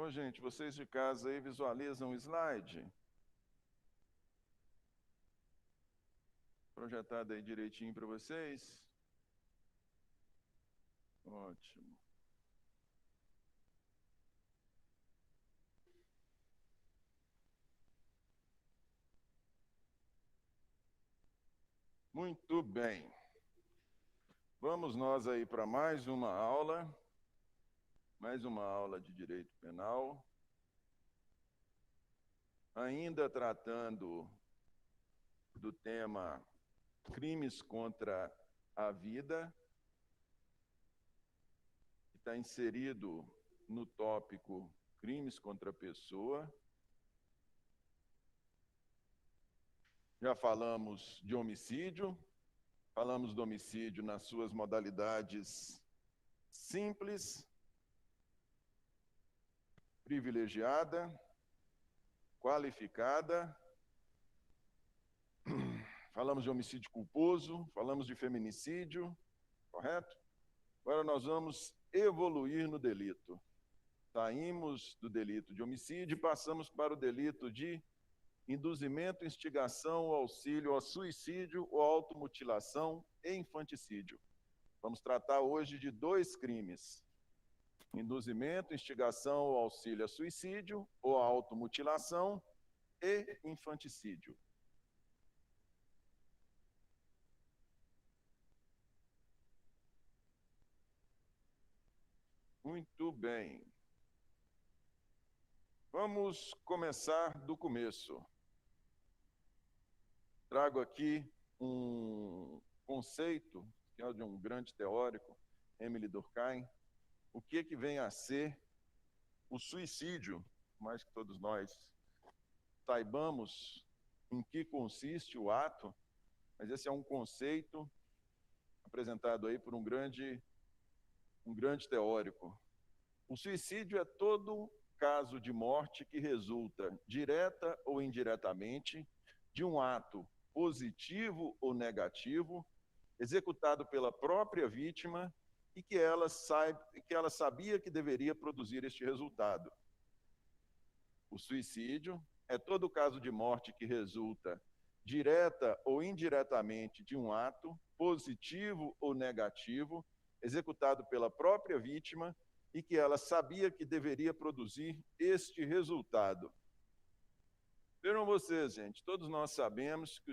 Bom, gente, vocês de casa aí visualizam o slide? Projetado aí direitinho para vocês? Ótimo. Muito bem. Vamos nós aí para mais uma aula de direito penal. Ainda tratando do tema crimes contra a vida, que está inserido no tópico crimes contra a pessoa. Já falamos de homicídio, falamos do homicídio nas suas modalidades simples, privilegiada, qualificada. Falamos de homicídio culposo, falamos de feminicídio, correto? Agora nós vamos evoluir no delito. Saímos do delito de homicídio e passamos para o delito de induzimento, instigação, auxílio ao suicídio ou automutilação e infanticídio. Vamos tratar hoje de dois crimes: induzimento, instigação ou auxílio a suicídio ou automutilação e infanticídio. Muito bem. Vamos começar do começo. Trago aqui um conceito que é de um grande teórico, Émile Durkheim. O que vem a ser o suicídio? Mais que todos nós saibamos em que consiste o ato, mas esse é um conceito apresentado aí por um grande teórico. O suicídio é todo caso de morte que resulta, direta ou indiretamente, de um ato positivo ou negativo, executado pela própria vítima e que ela sabia que deveria produzir este resultado. O suicídio é todo caso de morte que resulta, direta ou indiretamente, de um ato positivo ou negativo, executado pela própria vítima e que ela sabia que deveria produzir este resultado. Vejam vocês, gente, todos nós sabemos que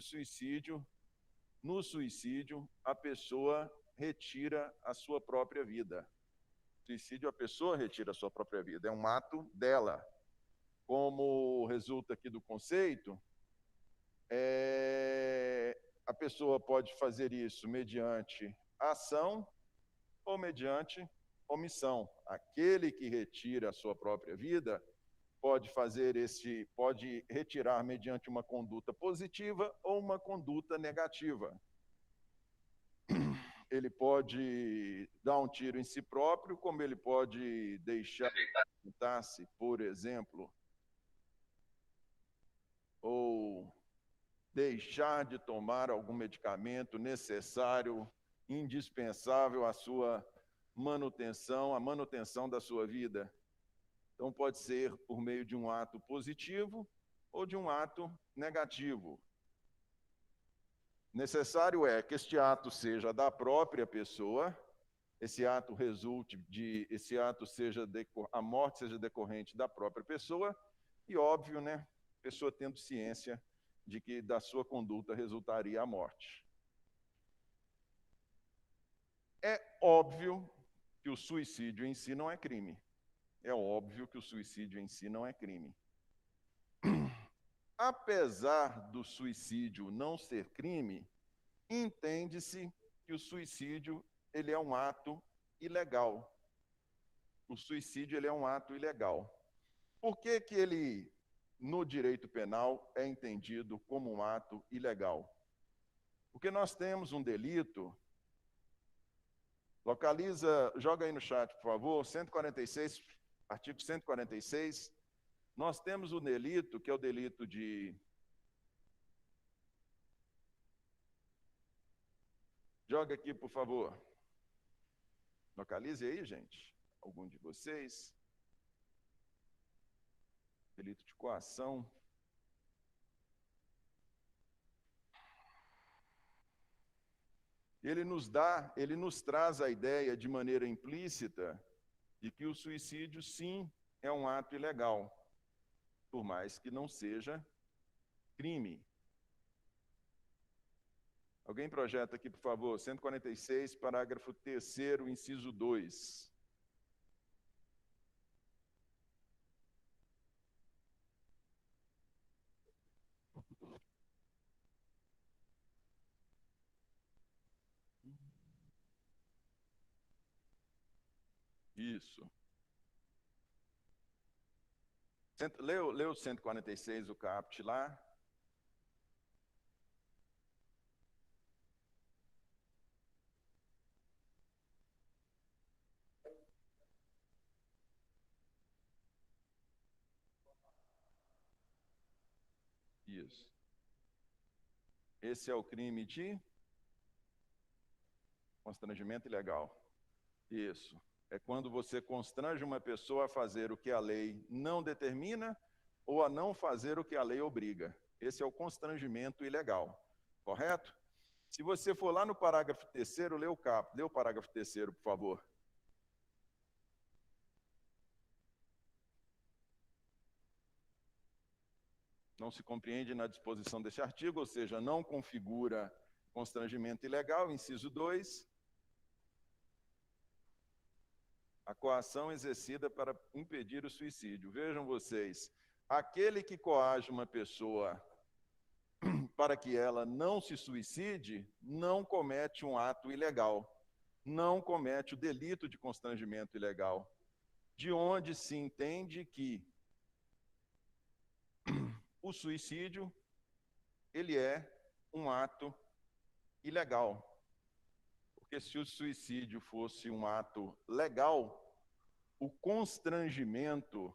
no suicídio, a pessoa retira a sua própria vida. Suicídio, a pessoa retira a sua própria vida, é um ato dela. Como resulta aqui do conceito, a pessoa pode fazer isso mediante ação ou mediante omissão. Aquele que retira a sua própria vida pode retirar mediante uma conduta positiva ou uma conduta negativa. Ele pode dar um tiro em si próprio, como ele pode deixar matar-se, por exemplo, ou deixar de tomar algum medicamento necessário, indispensável à sua manutenção, à manutenção da sua vida. Então, pode ser por meio de um ato positivo ou de um ato negativo. Necessário é que este ato seja da própria pessoa, a morte seja decorrente da própria pessoa, e óbvio, né, a pessoa tendo ciência de que da sua conduta resultaria a morte. É óbvio que o suicídio em si não é crime. É óbvio que o suicídio em si não é crime. Apesar do suicídio não ser crime, entende-se que o suicídio ele é um ato ilegal. O suicídio ele é um ato ilegal. Por que ele, no direito penal, é entendido como um ato ilegal? Porque nós temos um delito, joga aí no chat, por favor, 146, artigo 146, nós temos o delito, que é o delito de... Joga aqui, por favor. Localize aí, gente, algum de vocês. delito de coação. Ele nos traz a ideia de maneira implícita de que o suicídio, sim, é um ato ilegal, por mais que não seja crime. Alguém projeta aqui, por favor, 146, parágrafo 3º, inciso 2. Isso. Leu 146, o caput lá. Isso. Esse é o crime de constrangimento ilegal. Isso. É quando você constrange uma pessoa a fazer o que a lei não determina ou a não fazer o que a lei obriga. Esse é o constrangimento ilegal. Correto? Se você for lá no parágrafo 3º, lê o parágrafo 3º, por favor. Não se compreende na disposição deste artigo, ou seja, não configura constrangimento ilegal, inciso 2. A coação exercida para impedir o suicídio. Vejam vocês, aquele que coage uma pessoa para que ela não se suicide, não comete um ato ilegal, não comete o delito de constrangimento ilegal, de onde se entende que o suicídio, ele é um ato ilegal. Porque se o suicídio fosse um ato legal, o constrangimento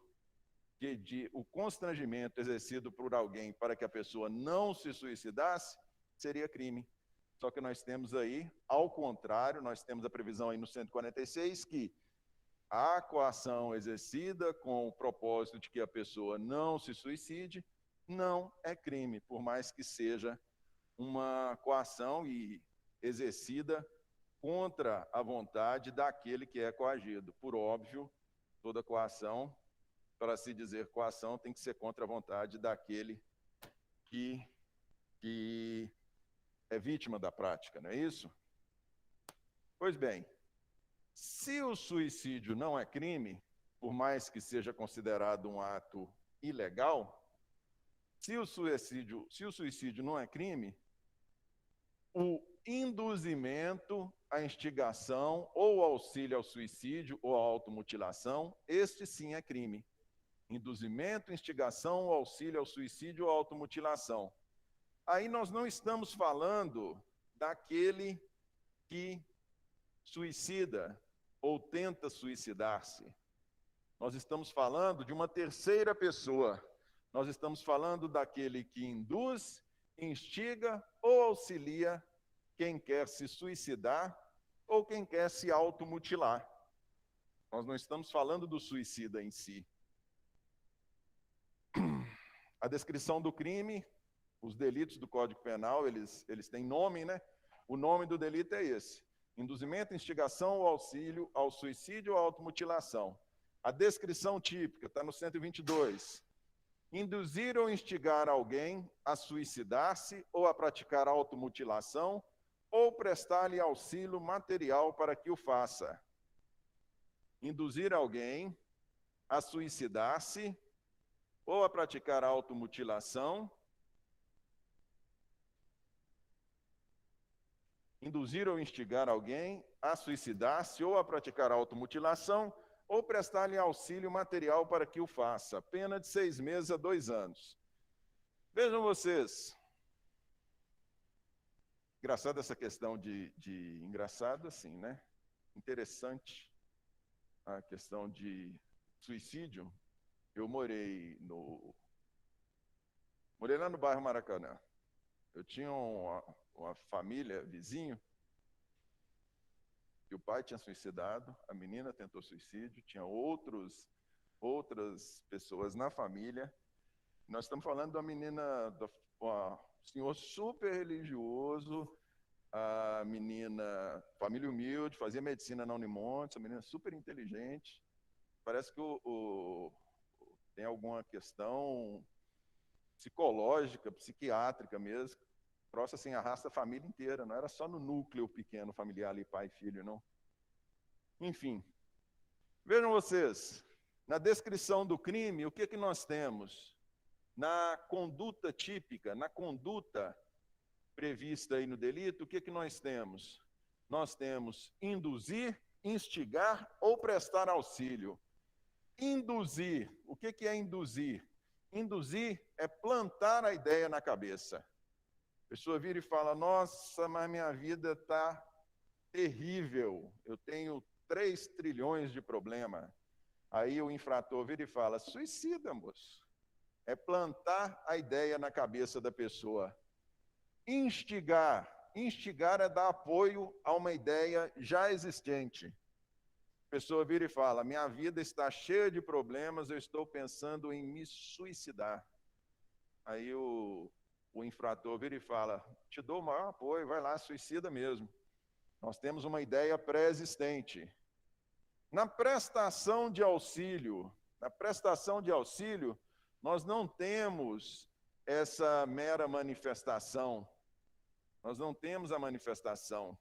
exercido por alguém para que a pessoa não se suicidasse seria crime. Só que nós temos aí, ao contrário, nós temos a previsão aí no 146 que a coação exercida com o propósito de que a pessoa não se suicide não é crime, por mais que seja uma coação e exercida contra a vontade daquele que é coagido. Por óbvio, toda coação, para se dizer coação, tem que ser contra a vontade daquele que é vítima da prática, não é isso? Pois bem, se o suicídio não é crime, por mais que seja considerado um ato ilegal, se o suicídio não é crime, o induzimento, a instigação ou auxílio ao suicídio ou à automutilação, este sim é crime. Induzimento, instigação, auxílio ao suicídio ou automutilação. Aí nós não estamos falando daquele que suicida ou tenta suicidar-se. Nós estamos falando de uma terceira pessoa. Nós estamos falando daquele que induz, instiga ou auxilia quem quer se suicidar ou quem quer se automutilar. Nós não estamos falando do suicida em si. A descrição do crime, os delitos do Código Penal, eles têm nome, né? O nome do delito é esse: induzimento, instigação ou auxílio ao suicídio ou automutilação. A descrição típica está no 122. Induzir ou instigar alguém a suicidar-se ou a praticar automutilação ou prestar-lhe auxílio material para que o faça. Induzir alguém a suicidar-se ou a praticar automutilação. Induzir ou instigar alguém a suicidar-se ou a praticar automutilação ou prestar-lhe auxílio material para que o faça. Pena de 6 meses a 2 anos. Vejam vocês. Engraçado essa questão engraçado assim, né? Interessante a questão de suicídio. Eu morei lá no bairro Maracanã. Eu tinha uma família, vizinho, que o pai tinha suicidado, a menina tentou suicídio, tinha outros outras pessoas na família. Nós estamos falando de uma menina, um senhor super religioso, a menina, família humilde, fazia medicina na Unimontes, a menina super inteligente. Parece que tem alguma questão psicológica, psiquiátrica mesmo. Próximo assim, arrasta a família inteira, não era só no núcleo pequeno familiar ali, pai e filho, não. Enfim, vejam vocês, na descrição do crime, o que nós temos? Na conduta típica, na conduta prevista aí no delito, o que nós temos? Nós temos induzir, instigar ou prestar auxílio. Induzir, o que é induzir? Induzir é plantar a ideia na cabeça. A pessoa vira e fala, nossa, mas minha vida está terrível, eu tenho 3 trilhões de problema. Aí o infrator vira e fala, suicida, moço. É plantar a ideia na cabeça da pessoa. Instigar. Instigar é dar apoio a uma ideia já existente. A pessoa vira e fala, minha vida está cheia de problemas, eu estou pensando em me suicidar. Aí o infrator vira e fala, te dou o maior apoio, vai lá, suicida mesmo. Nós temos uma ideia pré-existente. Na prestação de auxílio, nós não temos essa mera manifestação. Nós não temos a manifestação.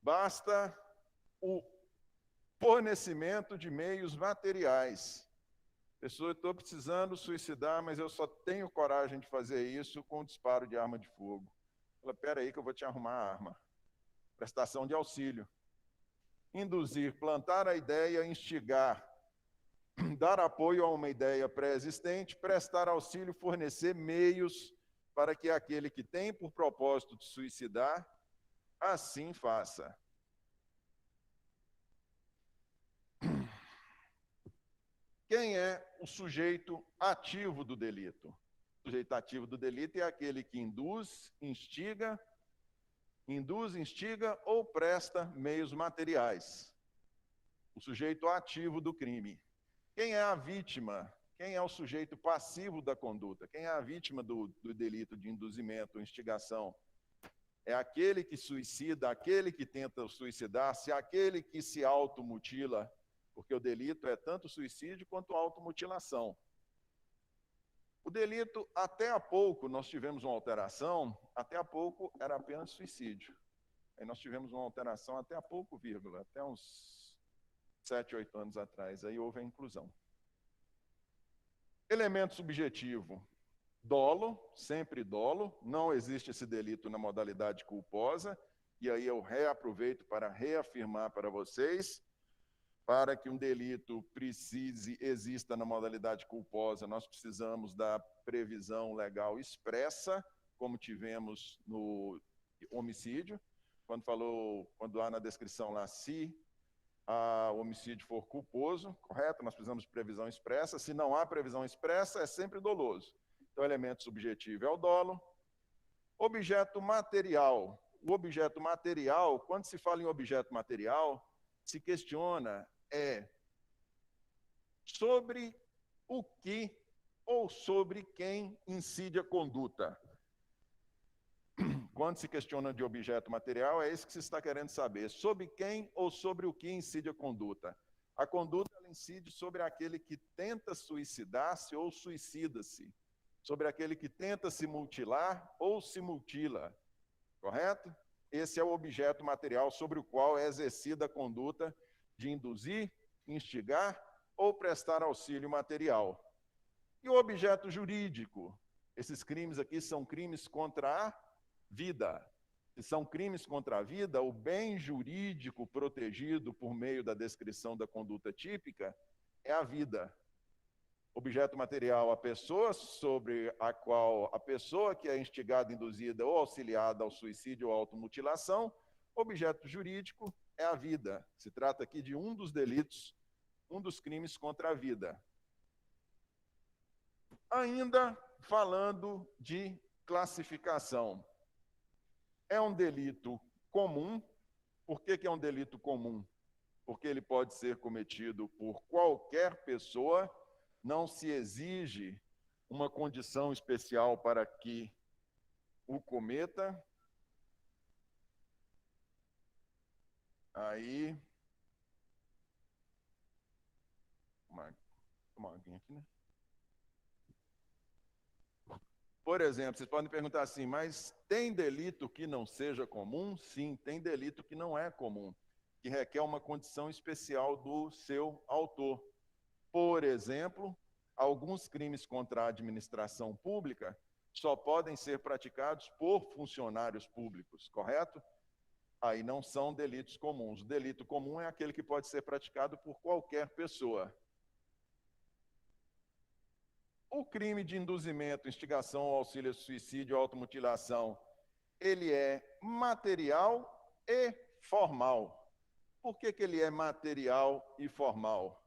Basta o fornecimento de meios materiais. Pessoa, eu estou precisando suicidar, mas eu só tenho coragem de fazer isso com disparo de arma de fogo. Fala, espera aí que eu vou te arrumar a arma. Prestação de auxílio. Induzir, plantar a ideia, instigar, dar apoio a uma ideia pré-existente, prestar auxílio, fornecer meios para que aquele que tem por propósito de suicidar, assim faça. Quem é o sujeito ativo do delito? O sujeito ativo do delito é aquele que induz, instiga ou presta meios materiais. O sujeito ativo do crime. Quem é a vítima? Quem é o sujeito passivo da conduta? Quem é a vítima do delito de induzimento, instigação? É aquele que suicida, aquele que tenta suicidar-se, aquele que se automutila, porque o delito é tanto suicídio quanto automutilação. O delito, até há pouco, nós tivemos uma alteração, até há pouco era apenas suicídio. Aí nós tivemos uma alteração até há pouco, vírgula, até uns 7, 8 anos atrás, aí houve a inclusão. Elemento subjetivo, dolo, sempre dolo, não existe esse delito na modalidade culposa, e aí eu reaproveito para reafirmar para vocês, para que um delito exista na modalidade culposa, nós precisamos da previsão legal expressa, como tivemos no homicídio, quando há na descrição lá, se o homicídio for culposo, correto? Nós precisamos de previsão expressa. Se não há previsão expressa, é sempre doloso. Então, o elemento subjetivo é o dolo. Objeto material. O objeto material, quando se fala em objeto material, se questiona sobre o que ou sobre quem incide a conduta. Quando se questiona de objeto material, é isso que se está querendo saber. Sobre quem ou sobre o que incide a conduta? A conduta ela incide sobre aquele que tenta suicidar-se ou suicida-se. Sobre aquele que tenta se mutilar ou se mutila. Correto? Esse é o objeto material sobre o qual é exercida a conduta de induzir, instigar ou prestar auxílio material. E o objeto jurídico? Esses crimes aqui são crimes contra a vida. Se são crimes contra a vida, o bem jurídico protegido por meio da descrição da conduta típica é a vida. Objeto material, a pessoa sobre a qual a pessoa que é instigada, induzida ou auxiliada ao suicídio ou automutilação. Objeto jurídico é a vida. Se trata aqui de um dos delitos, um dos crimes contra a vida. Ainda falando de classificação. É um delito comum. Por que é um delito comum? porque ele pode ser cometido por qualquer pessoa, não se exige uma condição especial para que o cometa. Aí, uma aguinha aqui, né? Por exemplo, vocês podem perguntar assim, mas tem delito que não seja comum? Sim, tem delito que não é comum, que requer uma condição especial do seu autor. Por exemplo, alguns crimes contra a administração pública só podem ser praticados por funcionários públicos, correto? Aí não são delitos comuns. O delito comum é aquele que pode ser praticado por qualquer pessoa. O crime de induzimento, instigação ao auxílio, suicídio, automutilação, ele é material e formal. Por que ele é material e formal?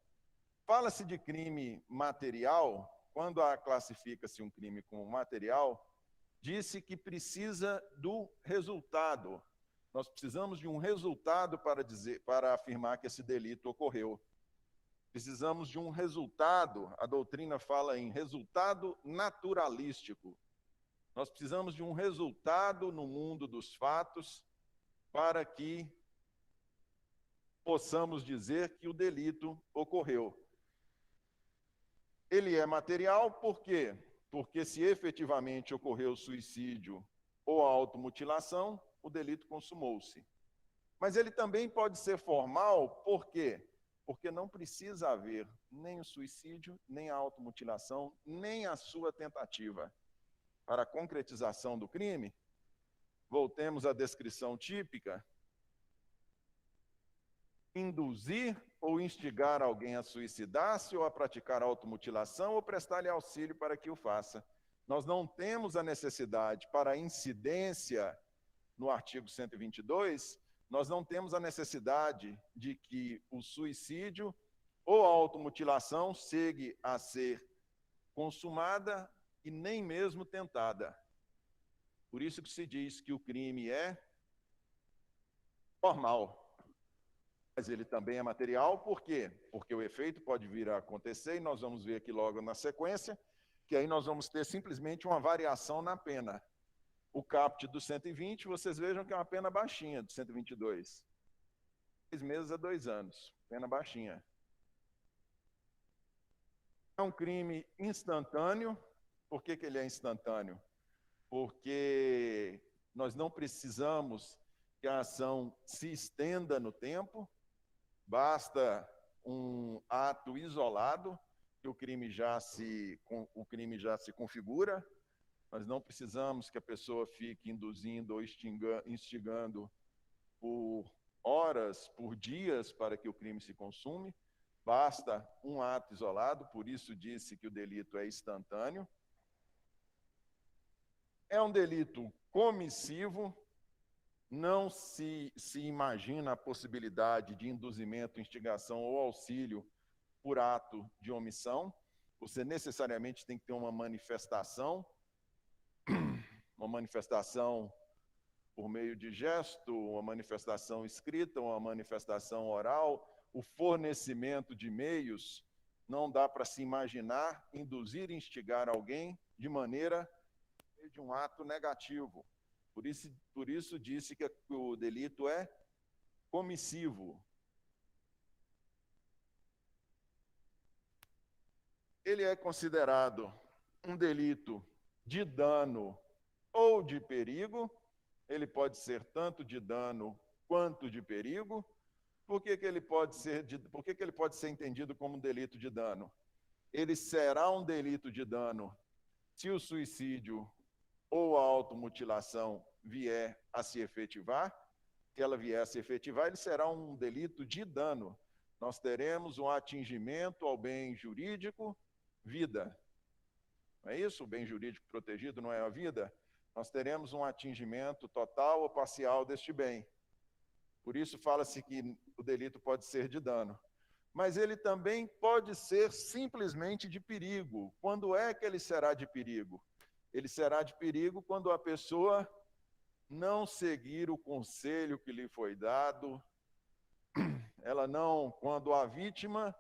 Fala-se de crime material, quando classifica-se um crime como material, disse que precisa do resultado. Nós precisamos de um resultado para afirmar que esse delito ocorreu. Precisamos de um resultado, a doutrina fala em resultado naturalístico. Nós precisamos de um resultado no mundo dos fatos para que possamos dizer que o delito ocorreu. Ele é material por quê? Porque se efetivamente ocorreu suicídio ou automutilação, o delito consumou-se. Mas ele também pode ser formal por quê? Porque não precisa haver nem o suicídio, nem a automutilação, nem a sua tentativa. Para a concretização do crime, voltemos à descrição típica: induzir ou instigar alguém a suicidar-se ou a praticar automutilação ou prestar-lhe auxílio para que o faça. Nós não temos a necessidade para a incidência no artigo 122, nós não temos a necessidade de que o suicídio ou a automutilação chegue a ser consumada e nem mesmo tentada. Por isso que se diz que o crime é formal. Mas ele também é material, por quê? Porque o efeito pode vir a acontecer, e nós vamos ver aqui logo na sequência, que aí nós vamos ter simplesmente uma variação na pena. O caput do 120, vocês vejam que é uma pena baixinha, do 122. 6 meses a 2 anos, pena baixinha. É um crime instantâneo. Por que ele é instantâneo? Porque nós não precisamos que a ação se estenda no tempo, basta um ato isolado, que o crime já se configura. Nós não precisamos que a pessoa fique induzindo ou instigando por horas, por dias, para que o crime se consume. Basta um ato isolado, por isso disse que o delito é instantâneo. É um delito comissivo, não se imagina a possibilidade de induzimento, instigação ou auxílio por ato de omissão. Você necessariamente tem que ter uma manifestação por meio de gesto, uma manifestação escrita, uma manifestação oral, o fornecimento de meios. Não dá para se imaginar induzir e instigar alguém de maneira de um ato negativo. Por isso disse que o delito é comissivo. Ele é considerado um delito de dano ou de perigo. Ele pode ser tanto de dano quanto de perigo. Por que ele pode ser entendido como um delito de dano? Ele será um delito de dano se o suicídio ou a automutilação vier a se efetivar. Se ela vier a se efetivar, ele será um delito de dano. Nós teremos um atingimento ao bem jurídico, vida. Não é isso? O bem jurídico protegido não é a vida? Nós teremos um atingimento total ou parcial deste bem. Por isso fala-se que o delito pode ser de dano. Mas ele também pode ser simplesmente de perigo. Quando é que ele será de perigo? Ele será de perigo quando a pessoa não seguir o conselho que lhe foi dado, ela não, quando a vítima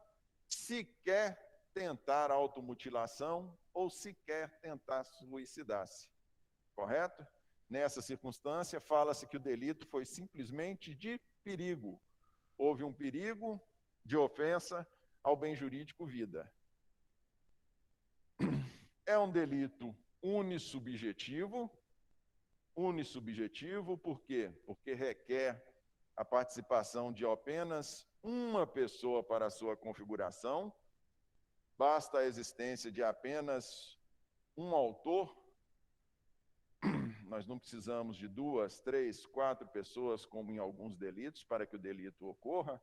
sequer tentar automutilação ou sequer tentar suicidar-se, correto? Nessa circunstância, fala-se que o delito foi simplesmente de perigo. Houve um perigo de ofensa ao bem jurídico vida. É um delito unissubjetivo. Unissubjetivo, por quê? Porque requer a participação de apenas uma pessoa para a sua configuração. Basta a existência de apenas um autor. Nós não precisamos de 2, 3, 4 pessoas, como em alguns delitos, para que o delito ocorra.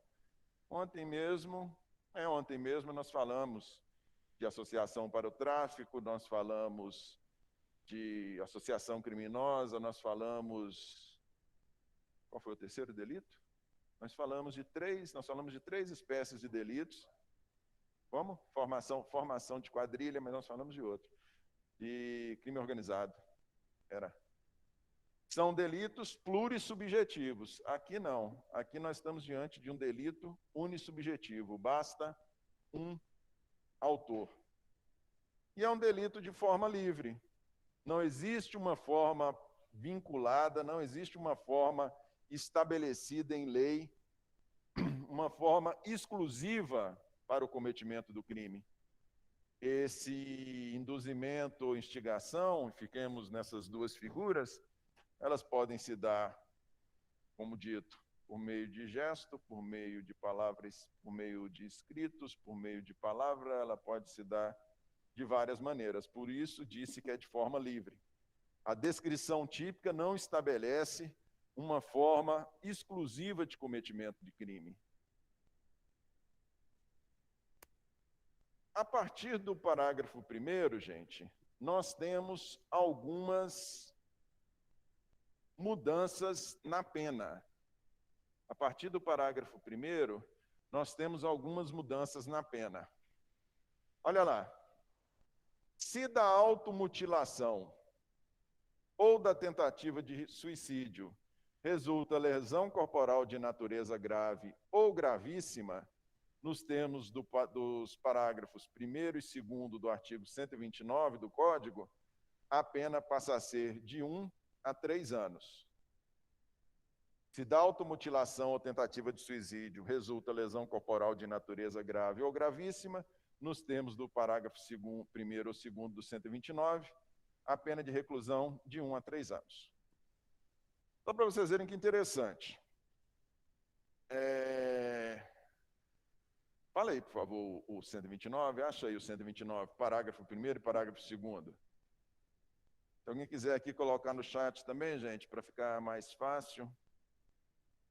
Ontem mesmo nós falamos de associação para o tráfico, nós falamos de associação criminosa, nós falamos... Qual foi o terceiro delito? Nós falamos de três espécies de delitos. Como? Formação de quadrilha, mas nós falamos de outro. E crime organizado. São delitos plurissubjetivos. Aqui não. Aqui nós estamos diante de um delito unissubjetivo. Basta um autor. E é um delito de forma livre. Não existe uma forma vinculada, não existe uma forma estabelecida em lei, uma forma exclusiva para o cometimento do crime. Esse induzimento ou instigação, fiquemos nessas duas figuras, elas podem se dar, como dito, por meio de gesto, por meio de palavras, por meio de escritos, por meio de palavra, ela pode se dar de várias maneiras. Por isso, disse que é de forma livre. A descrição típica não estabelece uma forma exclusiva de cometimento de crime. A partir do parágrafo 1º, gente, nós temos algumas mudanças na pena. A partir do parágrafo 1º, nós temos algumas mudanças na pena. Olha lá. Se da automutilação ou da tentativa de suicídio resulta lesão corporal de natureza grave ou gravíssima, nos termos dos parágrafos 1º e 2º do artigo 129 do Código, a pena passa a ser de 1 a 3 anos. Se da automutilação ou tentativa de suicídio resulta lesão corporal de natureza grave ou gravíssima, nos termos do parágrafo 1º ou 2º do 129, a pena de reclusão de 1 a 3 anos. Só para vocês verem que interessante. Fala aí, por favor, o 129. Acha aí o 129, parágrafo 1º e parágrafo 2º. Se alguém quiser aqui colocar no chat também, gente, para ficar mais fácil,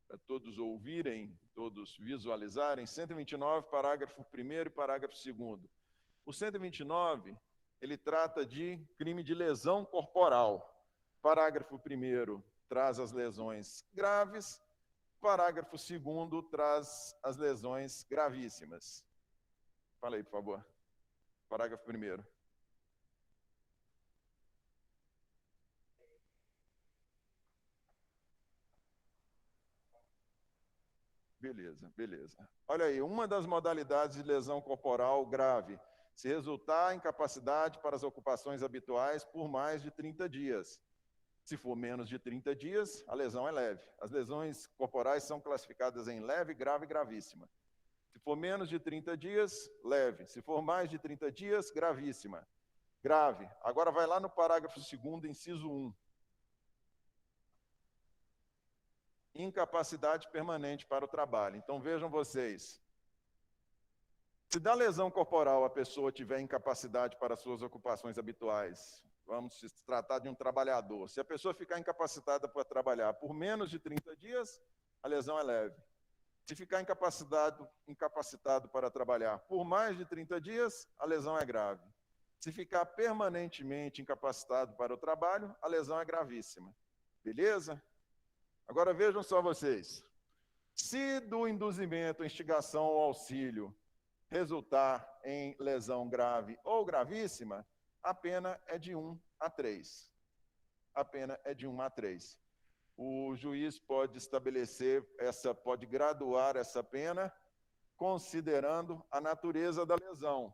para todos ouvirem, todos visualizarem. 129, parágrafo 1º e parágrafo 2º. O 129, ele trata de crime de lesão corporal. Parágrafo 1º traz as lesões graves, parágrafo 2º traz as lesões gravíssimas. Fala aí, por favor. Parágrafo 1º. Beleza. Olha aí, uma das modalidades de lesão corporal grave, se resultar incapacidade para as ocupações habituais por mais de 30 dias. Se for menos de 30 dias, a lesão é leve. As lesões corporais são classificadas em leve, grave e gravíssima. Se for menos de 30 dias, leve. Se for mais de 30 dias, gravíssima. Grave. Agora vai lá no parágrafo 2º, inciso 1. Incapacidade permanente para o trabalho. Então, vejam vocês. Se da lesão corporal a pessoa tiver incapacidade para suas ocupações habituais, vamos se tratar de um trabalhador. Se a pessoa ficar incapacitada para trabalhar por menos de 30 dias, a lesão é leve. Se ficar incapacitado para trabalhar por mais de 30 dias, a lesão é grave. Se ficar permanentemente incapacitado para o trabalho, a lesão é gravíssima. Beleza? Agora vejam só vocês. Se do induzimento, instigação ou auxílio resultar em lesão grave ou gravíssima, a pena é de 1 a 3. A pena é de 1 a 3. o juiz pode pode graduar essa pena, considerando a natureza da lesão.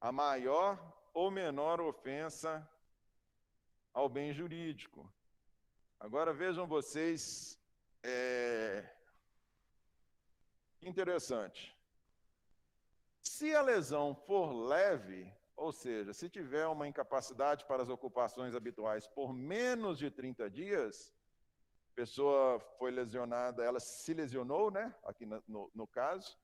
A maior ou menor ofensa ao bem jurídico. Agora vejam vocês, interessante. Se a lesão for leve, ou seja, se tiver uma incapacidade para as ocupações habituais por menos de 30 dias, a pessoa foi lesionada, ela se lesionou, né? Aqui no caso,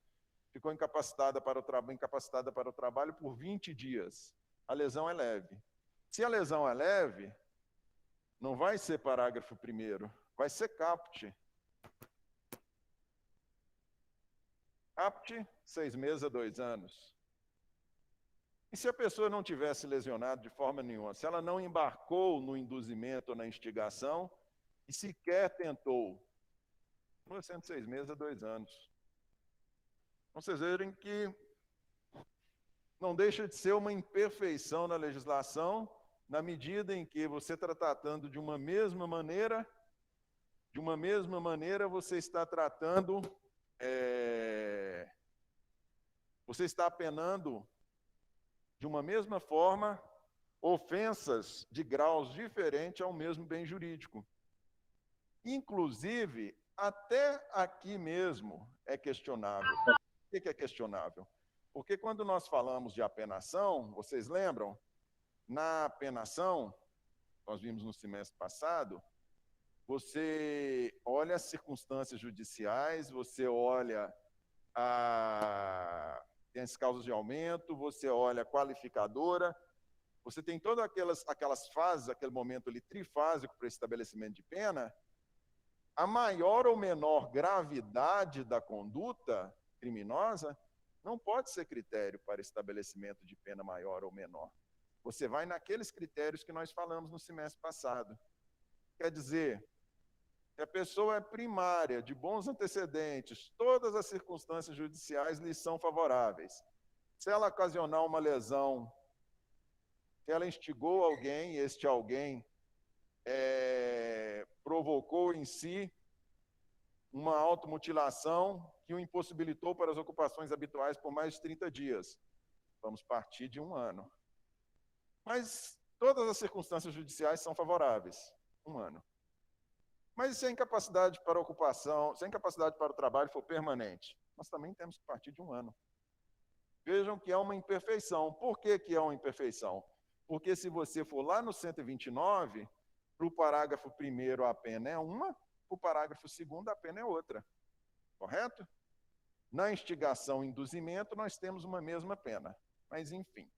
ficou incapacitada para o trabalho por 20 dias. A lesão é leve. Se a lesão é leve, não vai ser parágrafo 1º, vai ser caput. Caput, 6 meses a 2 anos. E se a pessoa não tivesse lesionado de forma nenhuma, se ela não embarcou no induzimento ou na instigação e sequer tentou, continua sendo 6 meses a 2 anos. Então, vocês verem que não deixa de ser uma imperfeição na legislação, na medida em que você está tratando de uma mesma maneira, você está tratando, você está apenando de uma mesma forma ofensas de graus diferentes ao mesmo bem jurídico. Inclusive, até aqui mesmo é questionável. Por que é questionável? Porque quando nós falamos de apenação, vocês lembram? Na apenação, nós vimos no semestre passado, você olha as circunstâncias judiciais, você olha tem as causas de aumento, você olha a qualificadora, você tem todas aquelas fases, aquele momento ali trifásico para estabelecimento de pena. A maior ou menor gravidade da conduta criminosa não pode ser critério para estabelecimento de pena maior ou menor. Você vai naqueles critérios que nós falamos no semestre passado. Quer dizer, se a pessoa é primária, de bons antecedentes, todas as circunstâncias judiciais lhe são favoráveis. Se ela ocasionar uma lesão, se ela instigou alguém, este alguém provocou em si uma automutilação que o impossibilitou para as ocupações habituais por mais de 30 dias. Vamos partir de 1 ano. Mas todas as circunstâncias judiciais são favoráveis. 1 ano. Mas se a incapacidade para a ocupação, se a incapacidade para o trabalho for permanente, nós também temos que partir de 1 ano. Vejam que é uma imperfeição. Por que é uma imperfeição? Porque se você for lá no 129, para o parágrafo 1º a pena é uma, para o parágrafo 2º a pena é outra. Correto? Na instigação e induzimento, nós temos uma mesma pena. Mas, enfim.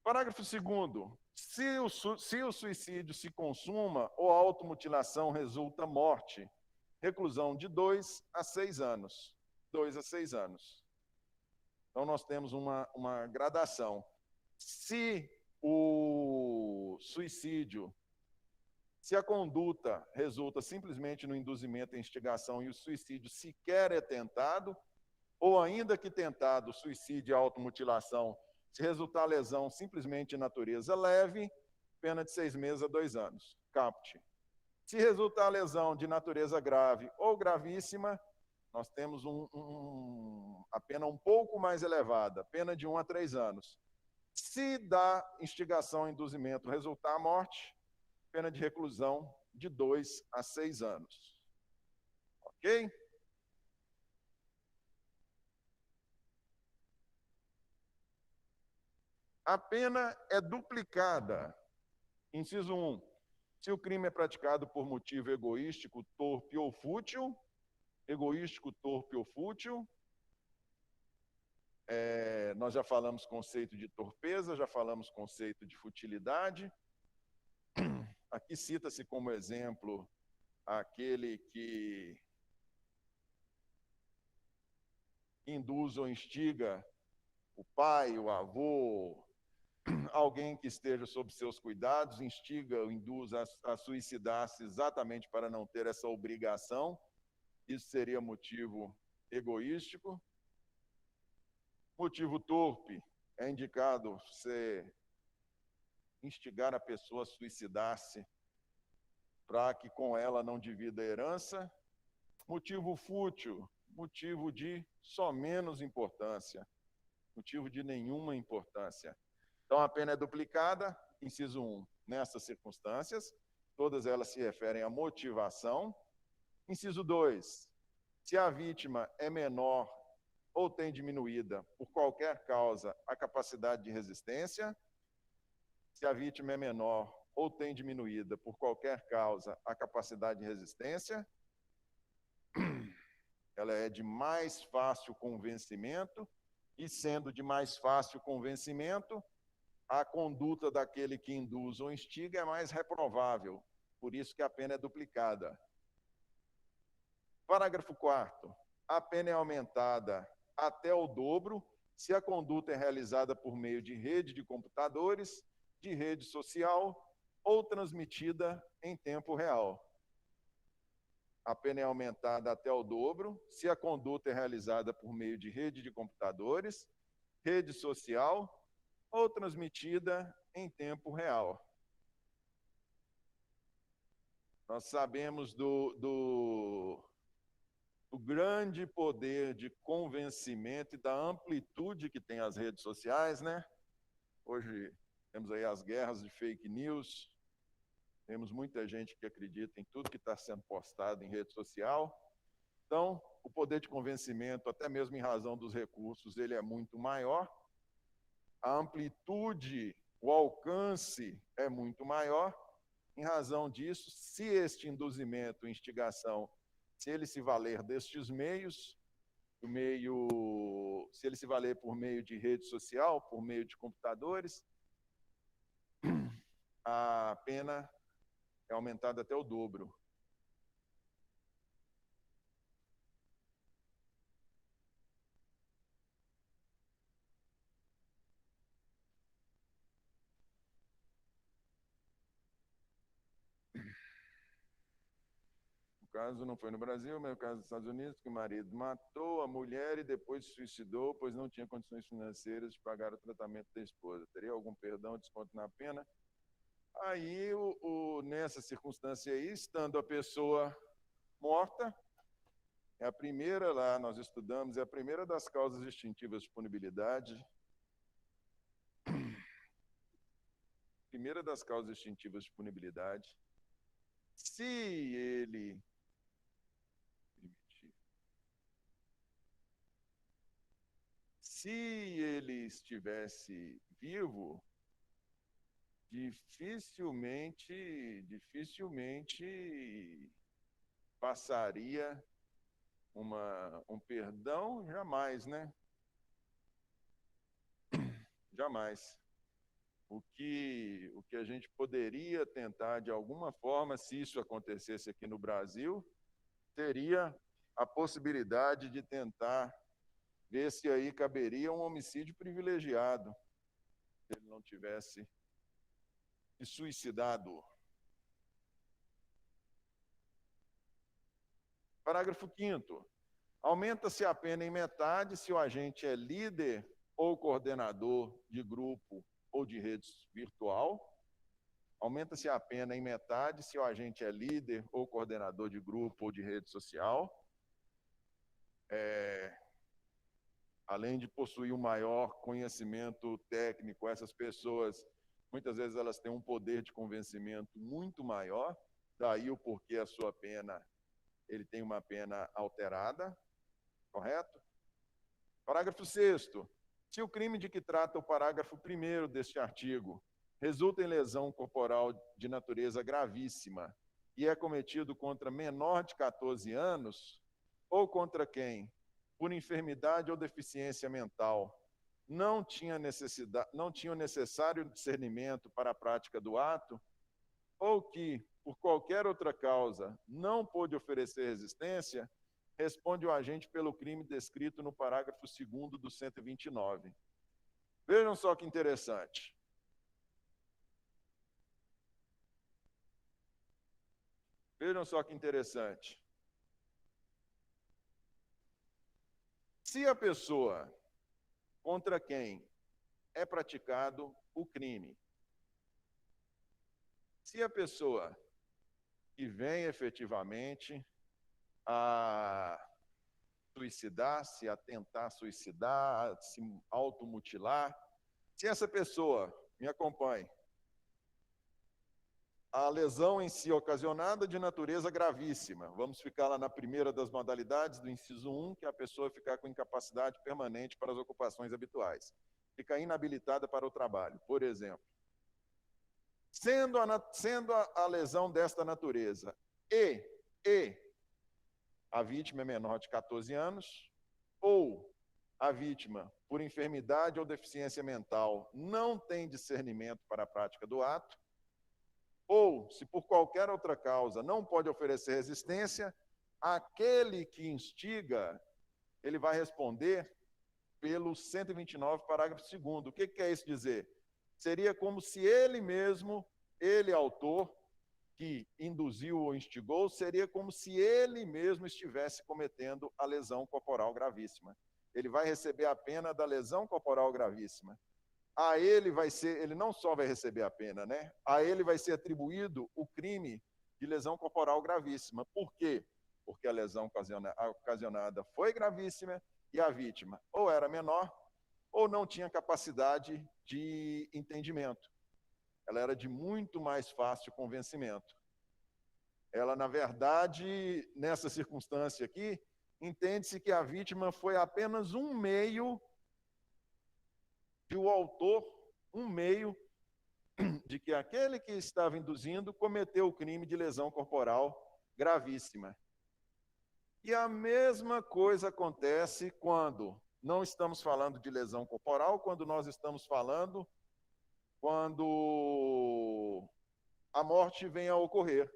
Parágrafo 2º. Se o suicídio se consuma ou a automutilação resulta morte, reclusão de 2 a 6 anos. 2 a 6 anos. Então, nós temos uma gradação. Se o suicídio, se a conduta resulta simplesmente no induzimento e instigação e o suicídio sequer é tentado, ou ainda que tentado, suicídio e automutilação, se resultar lesão simplesmente de natureza leve, pena de 6 meses a 2 anos, caput. Se resultar lesão de natureza grave ou gravíssima, nós temos a pena um pouco mais elevada, pena de 1 a 3 anos. Se da instigação e induzimento resultar a morte, pena de reclusão de 2 a 6 anos. Ok? A pena é duplicada. Inciso 1. Se o crime é praticado por motivo egoístico, torpe ou fútil, nós já falamos conceito de torpeza, já falamos conceito de futilidade. Aqui cita-se como exemplo aquele que induz ou instiga o pai, o avô, alguém que esteja sob seus cuidados, instiga ou induz a suicidar-se exatamente para não ter essa obrigação. Isso seria motivo egoístico. Motivo torpe é indicado ser instigar a pessoa a suicidar-se para que com ela não divida a herança. Motivo fútil, motivo de só menos importância, motivo de nenhuma importância. Então, a pena é duplicada, inciso 1, nessas circunstâncias, todas elas se referem à motivação. Inciso 2, se a vítima é menor ou tem diminuída por qualquer causa a capacidade de resistência, se a vítima é menor ou tem diminuída por qualquer causa a capacidade de resistência, ela é de mais fácil convencimento, e sendo de mais fácil convencimento, a conduta daquele que induz ou instiga é mais reprovável, por isso que a pena é duplicada. Parágrafo 4º. A pena é aumentada até o dobro se a conduta é realizada por meio de rede de computadores, de rede social ou transmitida em tempo real. A pena é aumentada até o dobro se a conduta é realizada por meio de rede de computadores, rede social ou transmitida em tempo real. Nós sabemos do grande poder de convencimento e da amplitude que tem as redes sociais, né? Hoje temos aí as guerras de fake news, temos muita gente que acredita em tudo que está sendo postado em rede social. Então, o poder de convencimento, até mesmo em razão dos recursos, ele é muito maior. A amplitude, o alcance é muito maior. Em razão disso, se este induzimento, instigação, se ele se valer destes meios, se ele se valer por meio de rede social, por meio de computadores, a pena é aumentada até o dobro. O caso não foi no Brasil, mas o caso dos Estados Unidos, que o marido matou a mulher e depois se suicidou, pois não tinha condições financeiras de pagar o tratamento da esposa. Teria algum perdão, desconto na pena? Aí, nessa circunstância aí, estando a pessoa morta, é a primeira lá, nós estudamos, é a primeira das causas distintivas de punibilidade. Primeira das causas distintivas de punibilidade. Se ele estivesse vivo, dificilmente passaria um perdão, jamais, né? Jamais. O que a gente poderia tentar, de alguma forma, se isso acontecesse aqui no Brasil, teria a possibilidade de tentar ver se aí caberia um homicídio privilegiado, se ele não tivesse se suicidado. Parágrafo 5º. Aumenta-se a pena em metade se o agente é líder ou coordenador de grupo ou de rede virtual. Aumenta-se a pena em metade se o agente é líder ou coordenador de grupo ou de rede social. Além de possuir um maior conhecimento técnico, essas pessoas, muitas vezes elas têm um poder de convencimento muito maior, daí o porquê a sua pena, ele tem uma pena alterada, correto? Parágrafo 6º. Se o crime de que trata o parágrafo 1º deste artigo resulta em lesão corporal de natureza gravíssima e é cometido contra menor de 14 anos, ou contra quem, por enfermidade ou deficiência mental, não tinha o necessário discernimento para a prática do ato, ou que, por qualquer outra causa, não pôde oferecer resistência, responde o agente pelo crime descrito no parágrafo 2º do 129. Vejam só que interessante. Vejam só que interessante. Se a pessoa contra quem é praticado o crime Se a pessoa que vem efetivamente a suicidar-se, a tentar suicidar, a se automutilar, se essa pessoa, me acompanhe, a lesão em si ocasionada de natureza gravíssima, vamos ficar lá na primeira das modalidades do inciso 1, que é a pessoa ficar com incapacidade permanente para as ocupações habituais, fica inabilitada para o trabalho, por exemplo. Sendo a lesão desta natureza e a vítima é menor de 14 anos, ou a vítima, por enfermidade ou deficiência mental, não tem discernimento para a prática do ato, ou, se por qualquer outra causa não pode oferecer resistência, aquele que instiga, ele vai responder pelo 129, parágrafo 2º. O que quer isso dizer? Seria como se ele mesmo, ele autor, que induziu ou instigou, seria como se ele mesmo estivesse cometendo a lesão corporal gravíssima. Ele vai receber a pena da lesão corporal gravíssima. A ele vai ser, ele não só vai receber a pena, né? A ele vai ser atribuído o crime de lesão corporal gravíssima. Por quê? Porque a lesão ocasionada foi gravíssima e a vítima ou era menor ou não tinha capacidade de entendimento. Ela era de muito mais fácil convencimento. Ela, na verdade, nessa circunstância aqui, entende-se que a vítima foi apenas um meio de o autor, um meio de que aquele que estava induzindo cometeu o crime de lesão corporal gravíssima. E a mesma coisa acontece quando não estamos falando de lesão corporal, quando nós estamos falando quando a morte vem a ocorrer.